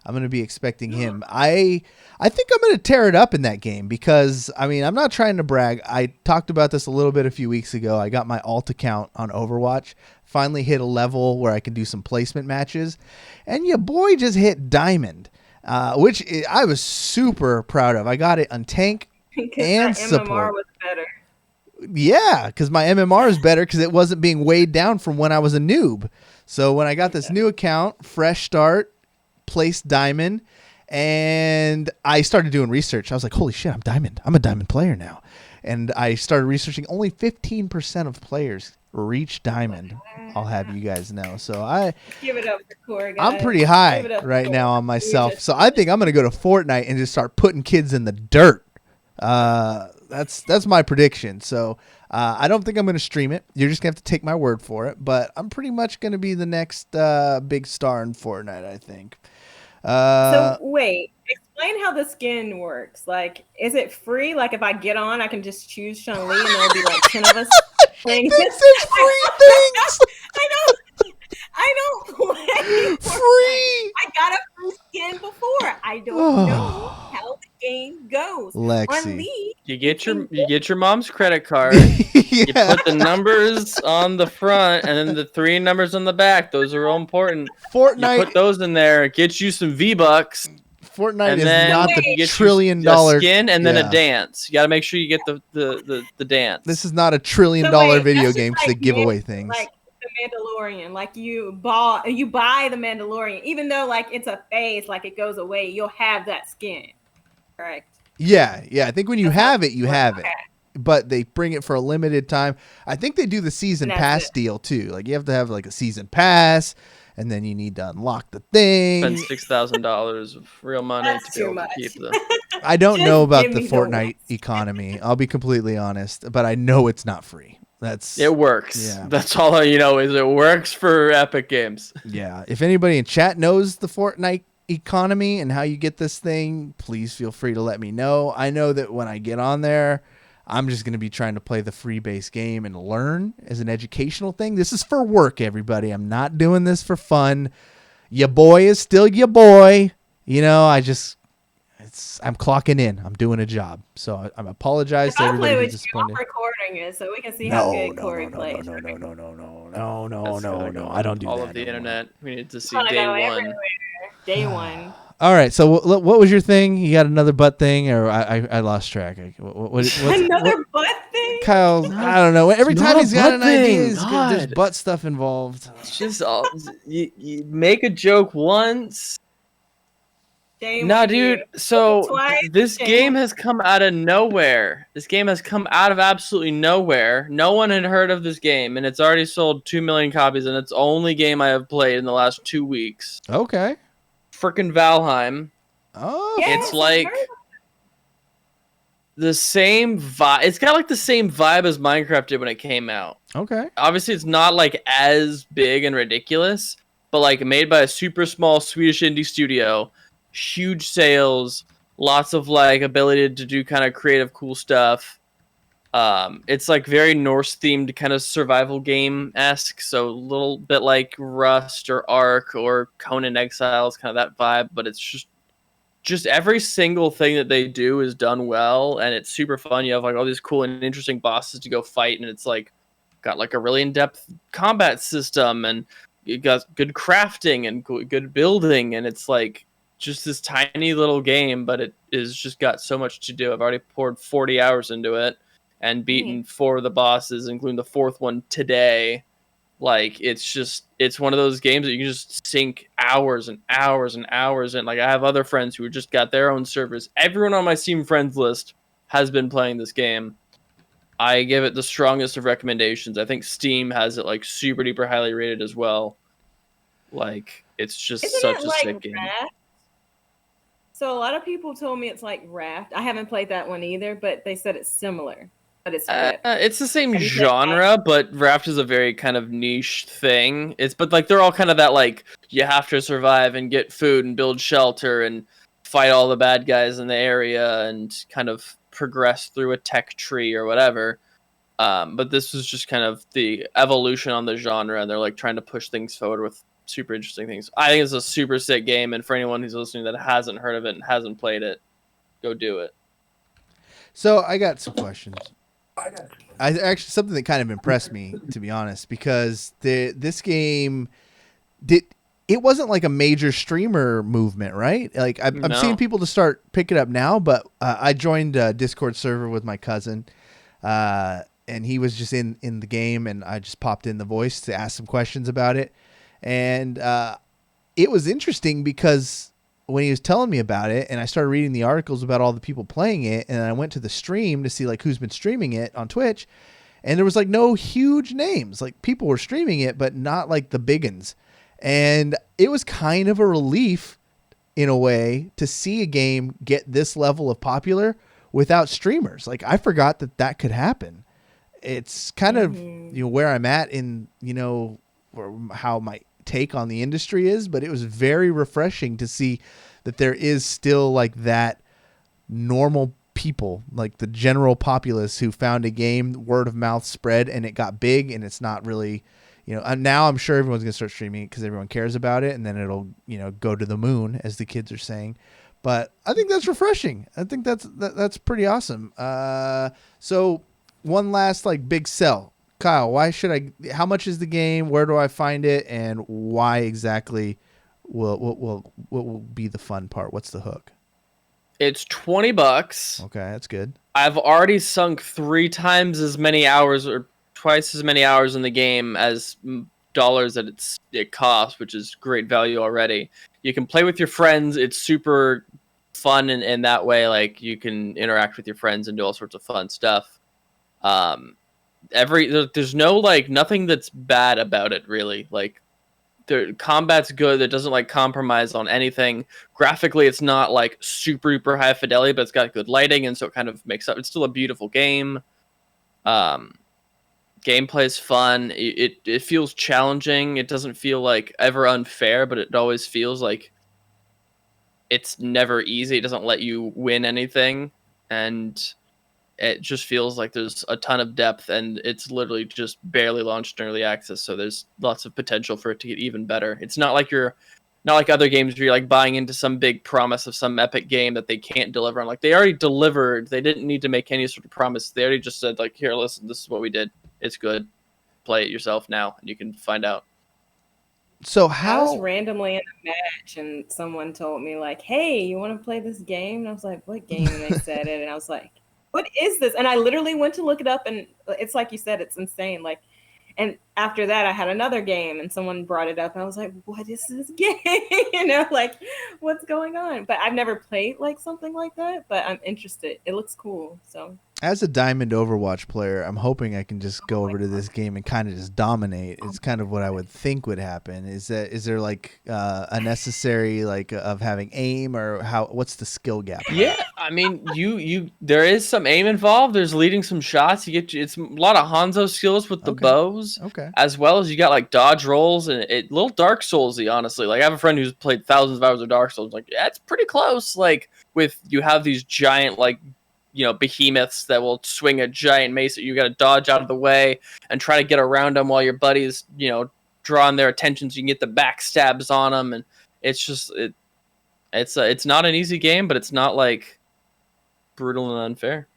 I'm going to be expecting him. I think I'm going to tear it up in that game because, I'm not trying to brag. I talked about this a little bit a few weeks ago. I got my alt account on Overwatch, finally hit a level where I can do some placement matches, and your boy just hit Diamond. Which I was super proud of. I got it on tank and support. MMR was better. Yeah, because my MMR is better because it wasn't being weighed down from when I was a noob. So when I got this new account, fresh start, placed Diamond, and I started doing research. I was like, holy shit, I'm Diamond. I'm a Diamond player now. And I started researching. Only 15% of players reach Diamond. I'll have you guys know. So I give it up for Cory, guys. I'm pretty high right now on myself. So I think I'm gonna go to Fortnite and just start putting kids in the dirt. That's my prediction. So I don't think I'm gonna stream it. You're just gonna have to take my word for it. But I'm pretty much gonna be the next big star in Fortnite, I think. So wait, explain how the skin works. Like, is it free? Like, if I get on, I can just choose Chun-Li and there'll be like 10 of us playing. This is free things. I don't play free. I got a free skin before. I don't know how the game goes. Lexie, you get your mom's credit card. You put the numbers on the front and then the 3 numbers on the back. Those are all important. Fortnite. You put those in there. It gets you some V-Bucks. Fortnite is not the $1 trillion skin and then a dance. You got to make sure you get the dance. This is not a $1 trillion video game to give away things. Like the Mandalorian, like you buy the Mandalorian, even though like it's a phase, like it goes away, you'll have that skin. Correct. Yeah. I think when you have it, you have it. But they bring it for a limited time. I think they do the season pass deal too. Like you have to have like a season pass. And then you need to unlock the thing. Spend $6,000 of real money to be able to keep the. I don't know about the Fortnite economy. I'll be completely honest, but I know it's not free. It works. Yeah. That's all I is it works for Epic Games. Yeah. If anybody in chat knows the Fortnite economy and how you get this thing, please feel free to let me know. I know that when I get on there, I'm just going to be trying to play the free base game and learn as an educational thing. This is for work, everybody. I'm not doing this for fun. Your boy is still your boy. I'm clocking in. I'm doing a job. So I apologize to everybody who's disappointed. I'm recording it so we can see how good Cory plays. No. I don't do all that. All of the internet. We need to see day one. Day one. All right. So what was your thing? You got another butt thing, or I lost track. Another butt thing? Kyle, I don't know. Every It's time not he's a got an butt idea, thing. there's God. butt stuff involved. It's just you make a joke once. Shame Nah, on you. dude. So Twice, this shame game on has come out of nowhere. This game has come out of absolutely nowhere. No one had heard of this game, and it's already sold 2 million copies, and it's the only game I have played in the last 2 weeks. Okay. Frickin' Valheim. Oh. Yes, It's I've like heard of the same vibe. It's got like the same vibe as Minecraft did when it came out. Okay. Obviously, it's not like as big and ridiculous, but like made by a super small Swedish indie studio, huge sales, lots of like ability to do kind of creative, cool stuff. It's like very Norse themed kind of survival game esque, so a little bit like Rust or Ark or Conan Exiles, kind of that vibe. But it's just every single thing that they do is done well, and it's super fun. You have like all these cool and interesting bosses to go fight, and it's like got like a really in-depth combat system, and you got good crafting and good building, and it's like just this tiny little game, but it is just got so much to do. I've already poured 40 hours into it and beaten 4 of the bosses, including the 4th one today. Like, it's one of those games that you can just sink hours and hours and hours in. Like, I have other friends who just got their own servers. Everyone on my Steam friends list has been playing this game. I give it the strongest of recommendations. I think Steam has it like super duper highly rated as well. Like, it's just such a sick game. Raft? So a lot of people told me it's like Raft. I haven't played that one either, but they said it's similar. But it's the same genre, but Raft is a very kind of niche thing. But like they're all kind of that like you have to survive and get food and build shelter and fight all the bad guys in the area and kind of progress through a tech tree or whatever. But this was just kind of the evolution on the genre, and they're like trying to push things forward with super interesting things. I think it's a super sick game, and for anyone who's listening that hasn't heard of it and hasn't played it, go do it. So I got some questions. I actually something that kind of impressed me, to be honest, because this game it wasn't like a major streamer movement, right? Like I'm seeing people to start pick it up now, but I joined a Discord server with my cousin, and he was just in the game, and I just popped in the voice to ask some questions about it. And it was interesting because when he was telling me about it and I started reading the articles about all the people playing it, and I went to the stream to see like who's been streaming it on Twitch, and there was like no huge names. Like people were streaming it, but not like the big uns. And it was kind of a relief in a way to see a game get this level of popular without streamers. Like I forgot that could happen. It's kind of, where I'm at in, or how my take on the industry is, but it was very refreshing to see that there is still like that normal people, like the general populace who found a game, word of mouth spread, and it got big, and it's not really, and now I'm sure everyone's going to start streaming it because everyone cares about it, and then it'll, go to the moon, as the kids are saying. But I think that's refreshing. I think that's pretty awesome. So one last like big sell. Kyle, how much is the game? Where do I find it? And why exactly what will be the fun part? What's the hook? It's $20. Okay, that's good. I've already sunk 3 times as many hours or twice as many hours in the game as dollars that it costs, which is great value already. You can play with your friends. It's super fun in that way. Like you can interact with your friends and do all sorts of fun stuff. There's no like nothing that's bad about it really. Like the combat's good. It doesn't like compromise on anything. Graphically, it's not like super duper high fidelity, but it's got good lighting, and so it kind of makes up. It's still a beautiful game. Gameplay's fun. It feels challenging. It doesn't feel like ever unfair, but it always feels like it's never easy. It doesn't let you win anything, and it just feels like there's a ton of depth, and it's literally just barely launched in early access, so there's lots of potential for it to get even better. It's not like other games where you're like buying into some big promise of some epic game that they can't deliver on. Like they already delivered. They didn't need to make any sort of promise. They already just said like, here, listen, this is what we did. It's good. Play it yourself now, and you can find out. So I was how? randomly in a match and someone told me like, "Hey, you want to play this game?" And I was like, "What game?" And they said it, and I was like, "What is this?" And I literally went to look it up, and it's like you said, it's insane. Like, and after that, I had another game, and someone brought it up, and I was like, "What is this game?" Like, what's going on? But I've never played like something like that, but I'm interested. It looks cool, so. As a Diamond Overwatch player, I'm hoping I can just go over to this game and kind of just dominate. It's kind of what I would think would happen. Is there like a necessary like of having aim, or what's the skill gap? Yeah, I mean, you there is some aim involved. There's leading some shots. It's a lot of Hanzo skills with the bows, as well as you got like dodge rolls and little Dark Soulsy. Honestly, like I have a friend who's played thousands of hours of Dark Souls. Like, yeah, it's pretty close. Like you have these giant like behemoths that will swing a giant mace that you got to dodge out of the way and try to get around them while your buddies drawing their attention so you can get the backstabs on them. And it's just it's not an easy game, but it's not like brutal and unfair.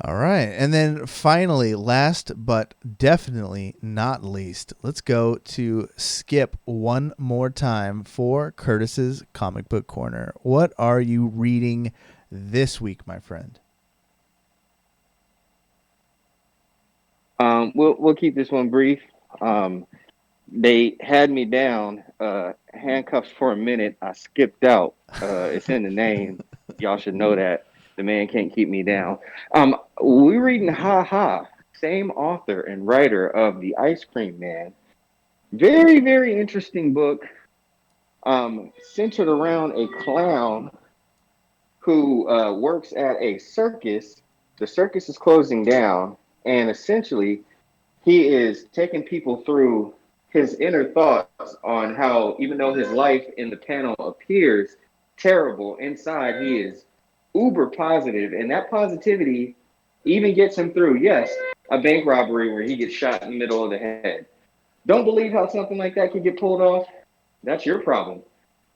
All right. And then finally, last but definitely not least, let's go to Skip one more time for Curtis's Comic Book Corner. What are you reading this week, my friend? We'll keep this one brief. They had me down, handcuffs for a minute. I skipped out. It's in the name. Y'all should know that. The man can't keep me down. We're reading Ha Ha, same author and writer of The Ice Cream Man. Very, very interesting book. Centered around a clown who works at a circus. The circus is closing down, and essentially he is taking people through his inner thoughts on how, even though his life in the panel appears terrible, inside he is uber positive, and that positivity even gets him through, yes, a bank robbery where he gets shot in the middle of the head. Don't believe how something like that could get pulled off? That's your problem.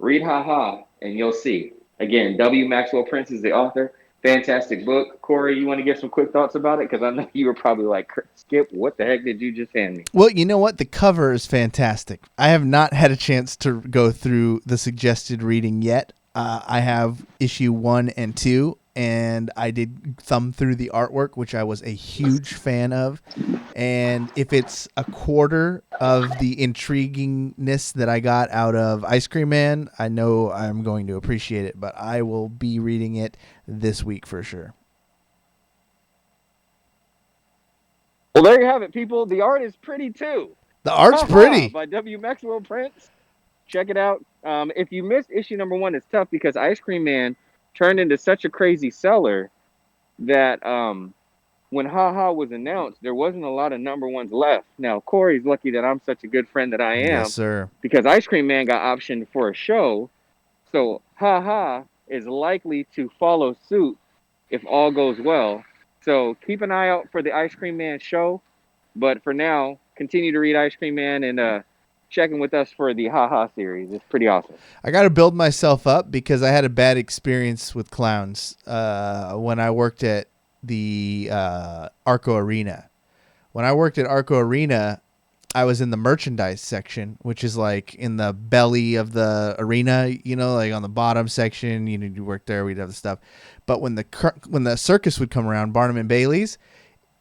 Read Ha Ha, and you'll see. Again, W. Maxwell Prince is the author. Fantastic book. Cory, you want to give some quick thoughts about it? Because I know you were probably like, Skip, what the heck did you just hand me? Well, you know what? The cover is fantastic. I have not had a chance to go through the suggested reading yet. I have issue 1 and 2, and I did thumb through the artwork, which I was a huge fan of. And if it's a quarter of the intriguingness that I got out of Ice Cream Man, I know I'm going to appreciate it, but I will be reading it this week for sure. Well, there you have it, people. The art is pretty, too. The art's pretty. By W. Maxwell Prince. Check it out. If you missed issue number 1, it's tough because Ice Cream Man turned into such a crazy seller that when Ha Ha was announced, there wasn't a lot of number 1s left. Now, Cory's lucky that I'm such a good friend that I am. Yes, sir. Because Ice Cream Man got optioned for a show. So Ha Ha is likely to follow suit if all goes well. So keep an eye out for the Ice Cream Man show. But for now, continue to read Ice Cream Man and checking with us for the Ha Ha series. It's pretty awesome. I got to build myself up because I had a bad experience with clowns when I worked at the Arco Arena. When I worked at Arco Arena, I was in the merchandise section, which is like in the belly of the arena, like on the bottom section. You work there, we'd have the stuff. But when the circus would come around, Barnum and Bailey's,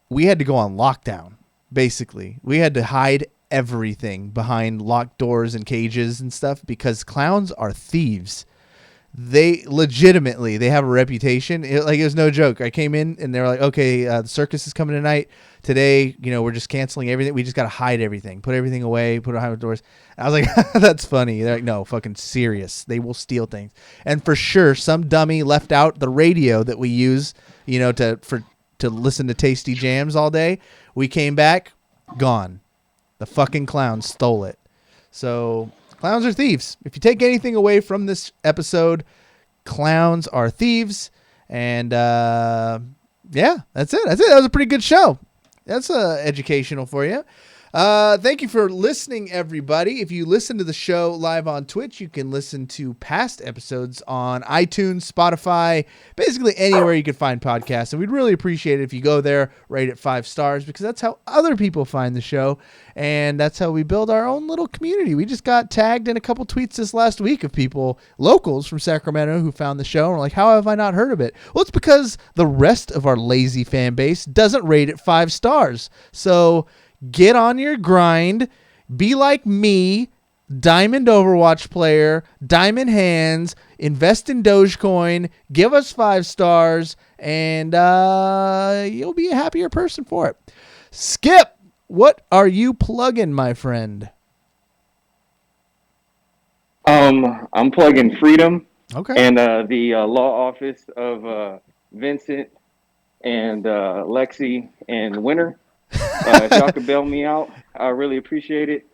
we had to go on lockdown. Basically, we had to hide everything behind locked doors and cages and stuff because clowns are thieves. They legitimately, they have a reputation. It was no joke. I came in and they're like, okay, the circus is coming tonight. Today, we're just canceling everything. We just got to hide everything, put everything away, put it behind the doors. And I was like, that's funny. They're like, no, fucking serious. They will steal things. And for sure, some dummy left out the radio that we use, to listen to tasty jams all day. We came back, gone. The fucking clowns stole it. So clowns are thieves. If you take anything away from this episode, clowns are thieves. And yeah, that's it. That was a pretty good show. That's educational for you. Thank you for listening, everybody. If you listen to the show live on Twitch, you can listen to past episodes on iTunes, Spotify, basically anywhere you can find podcasts. And we'd really appreciate it if you go there, rate it 5 stars, because that's how other people find the show. And that's how we build our own little community. We just got tagged in a couple tweets this last week of people, locals from Sacramento, who found the show and were like, how have I not heard of it? Well, it's because the rest of our lazy fan base doesn't rate it 5 stars. So get on your grind. Be like me, Diamond Overwatch player, Diamond Hands, invest in Dogecoin, give us 5 stars, and you'll be a happier person for it. Skip, what are you plugging, my friend? I'm plugging Freedom. Okay. And the law office of Vincent and Lexie and Winner. If y'all could bail me out, I really appreciate it.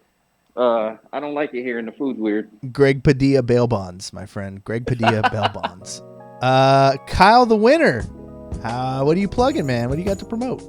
I don't like it here, and the food's weird. Greg Padilla bail bonds, my friend. Greg Padilla bail bonds. Kyle the Winner. What are you plugging, man? What do you got to promote?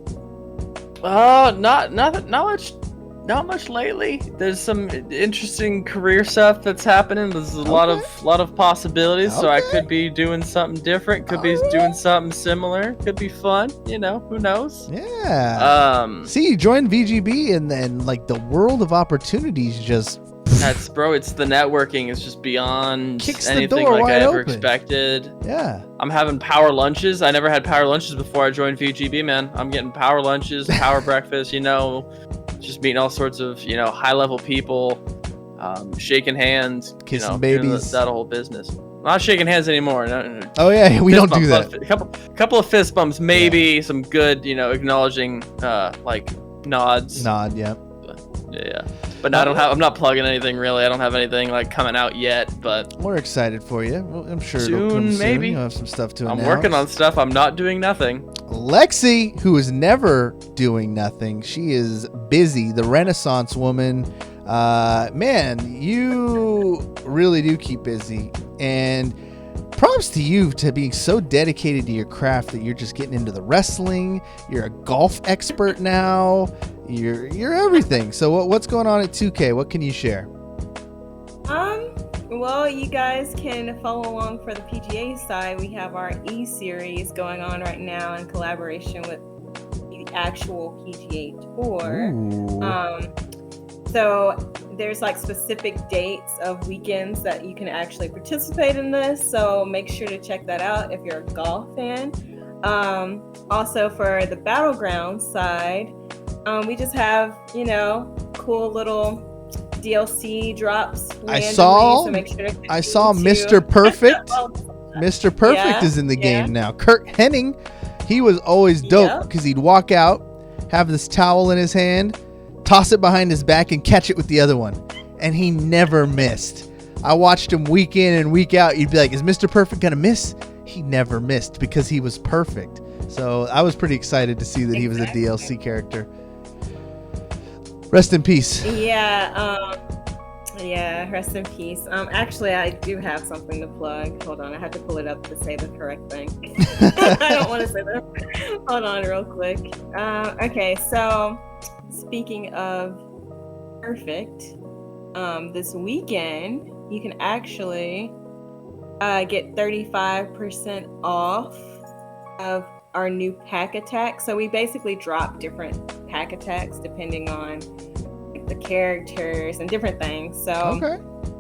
Not much lately. There's some interesting career stuff that's happening. There's a lot of possibilities. So I could be doing something different. Could be doing something similar. Could be fun. You know, who knows? Yeah. See, you joined VGB, and then like the world of opportunities just. It's the networking is just beyond Kicks the anything door like wide I ever open. expected. Yeah. I'm having power lunches. I never had power lunches before I joined VGB, man. I'm getting power lunches, power breakfast, just meeting all sorts of, high level people, shaking hands, Kissing doing babies. that whole business. I'm not shaking hands anymore. No. Oh yeah, we don't do that. A couple of fist bumps, maybe some good, acknowledging, like nods. Nod, yeah. Yeah. But I'm not plugging anything really. I don't have anything like coming out yet, but We're excited for you. Well, I'm sure Soon, it'll come soon. maybe. You'll have some stuff to I'm announce. working on stuff. I'm not doing nothing. Lexie, who is never doing nothing. She is busy. The Renaissance woman. Man, you really do keep busy. And props to you to being so dedicated to your craft that you're just getting into the wrestling. You're a golf expert now. You're everything. So what's going on at 2K? What can you share? Well, you guys can follow along for the PGA side. We have our E-Series going on right now in collaboration with the actual PGA Tour. So there's like specific dates of weekends that you can actually participate in this. So make sure to check that out if you're a golf fan. Also for the Battleground side, we just have, cool little DLC drops. I saw so make sure to Mr. Perfect. Mr. Perfect is in the game now. Kurt Hennig, he was always dope because he'd walk out, have this towel in his hand, toss it behind his back, and catch it with the other one. And he never missed. I watched him week in and week out. You'd be like, is Mr. Perfect going to miss? He never missed because he was perfect. So I was pretty excited to see that he was a DLC character. Rest in peace. Rest in peace. Actually, I do have something to plug. Hold on, I have to pull it up to say the correct thing. I don't want to say that. Hold on real quick. Okay, so speaking of perfect, this weekend, you can actually get 35% off of our new pack attack. So we basically drop different pack attacks depending on the characters and different things. So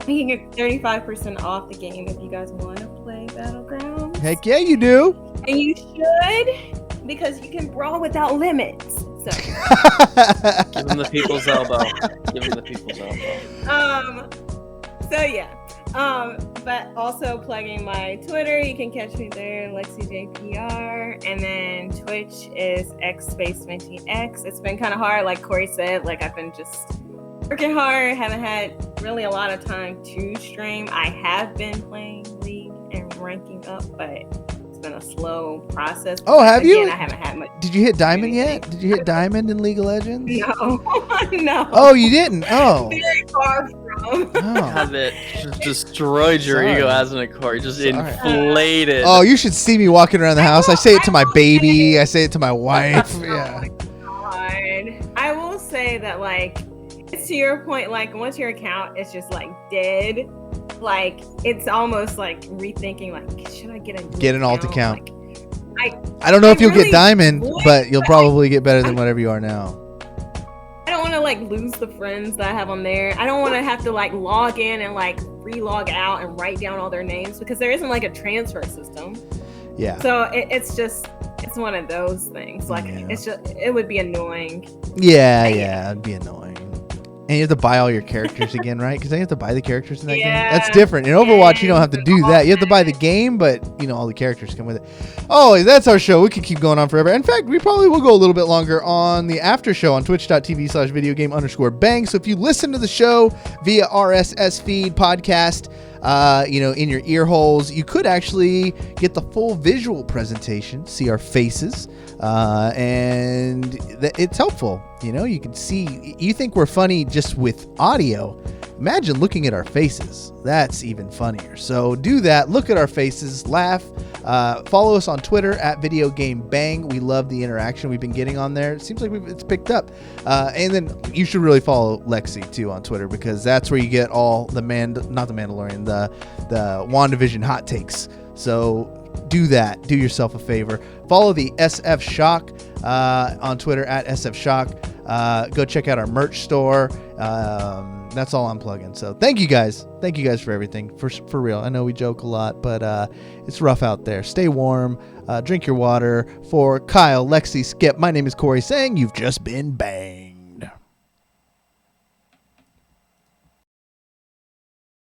you can get 35% off the game if you guys want to play Battlegrounds. Heck yeah, you do. And you should, because you can brawl without limits. So Give him the people's elbow. Give him the people's elbow. So yeah. But also plugging my Twitter, you can catch me there, LexieJPR, and then Twitch is XSpaceMentiX. It's been kind of hard, like Cory said, like I've been just working hard, haven't had really a lot of time to stream. I have been playing League and ranking up, but it's been a slow process. Oh, have you? I haven't had much. Did you hit Diamond yet? Did you hit Diamond in League of Legends? No. No. Oh, you didn't? Oh. Very far from. Have it destroyed your ego, hasn't it, Cory? Just inflated. Oh, you should see me walking around the house. I say it to my baby. I say it to my wife. Yeah. I will say say that like it's to your point, like once your account is just like dead, like it's almost like rethinking like should I get an alt account? Like, I don't know if you'll really get diamond, would, but you'll probably get better than whatever you are now. I don't want to like lose the friends that I have on there. I don't want to have to like log in and like re-log out and write down all their names because there isn't like a transfer system. Yeah. So it's one of those things. Like it would be annoying. Yeah, it'd be annoying. And you have to buy all your characters again, right? Because you have to buy the characters in that game. That's different. In Overwatch, you don't have to do that. You have to buy the game, but all the characters come with it. Oh, that's our show. We could keep going on forever. In fact, we probably will go a little bit longer on the after show on twitch.tv/videogame_bang. So if you listen to the show via RSS feed podcast, in your ear holes, you could actually get the full visual presentation, see our faces, and it's helpful. You can see, you think we're funny just with audio. Imagine looking at our faces. That's even funnier. So do that. Look at our faces, laugh, follow us on Twitter @VideoGameBang. We love the interaction we've been getting on there. It seems like it's picked up. And then you should really follow Lexie too on Twitter because that's where you get all the not the Mandalorian, the WandaVision hot takes. So do that. Do yourself a favor. Follow the SF Shock on Twitter @SFShock. Go check out our merch store. That's all I'm plugging. So thank you guys. Thank you guys for everything. For real. I know we joke a lot, but it's rough out there. Stay warm. Drink your water. For Kyle, Lexie, Skip, my name is Cory saying you've just been banged.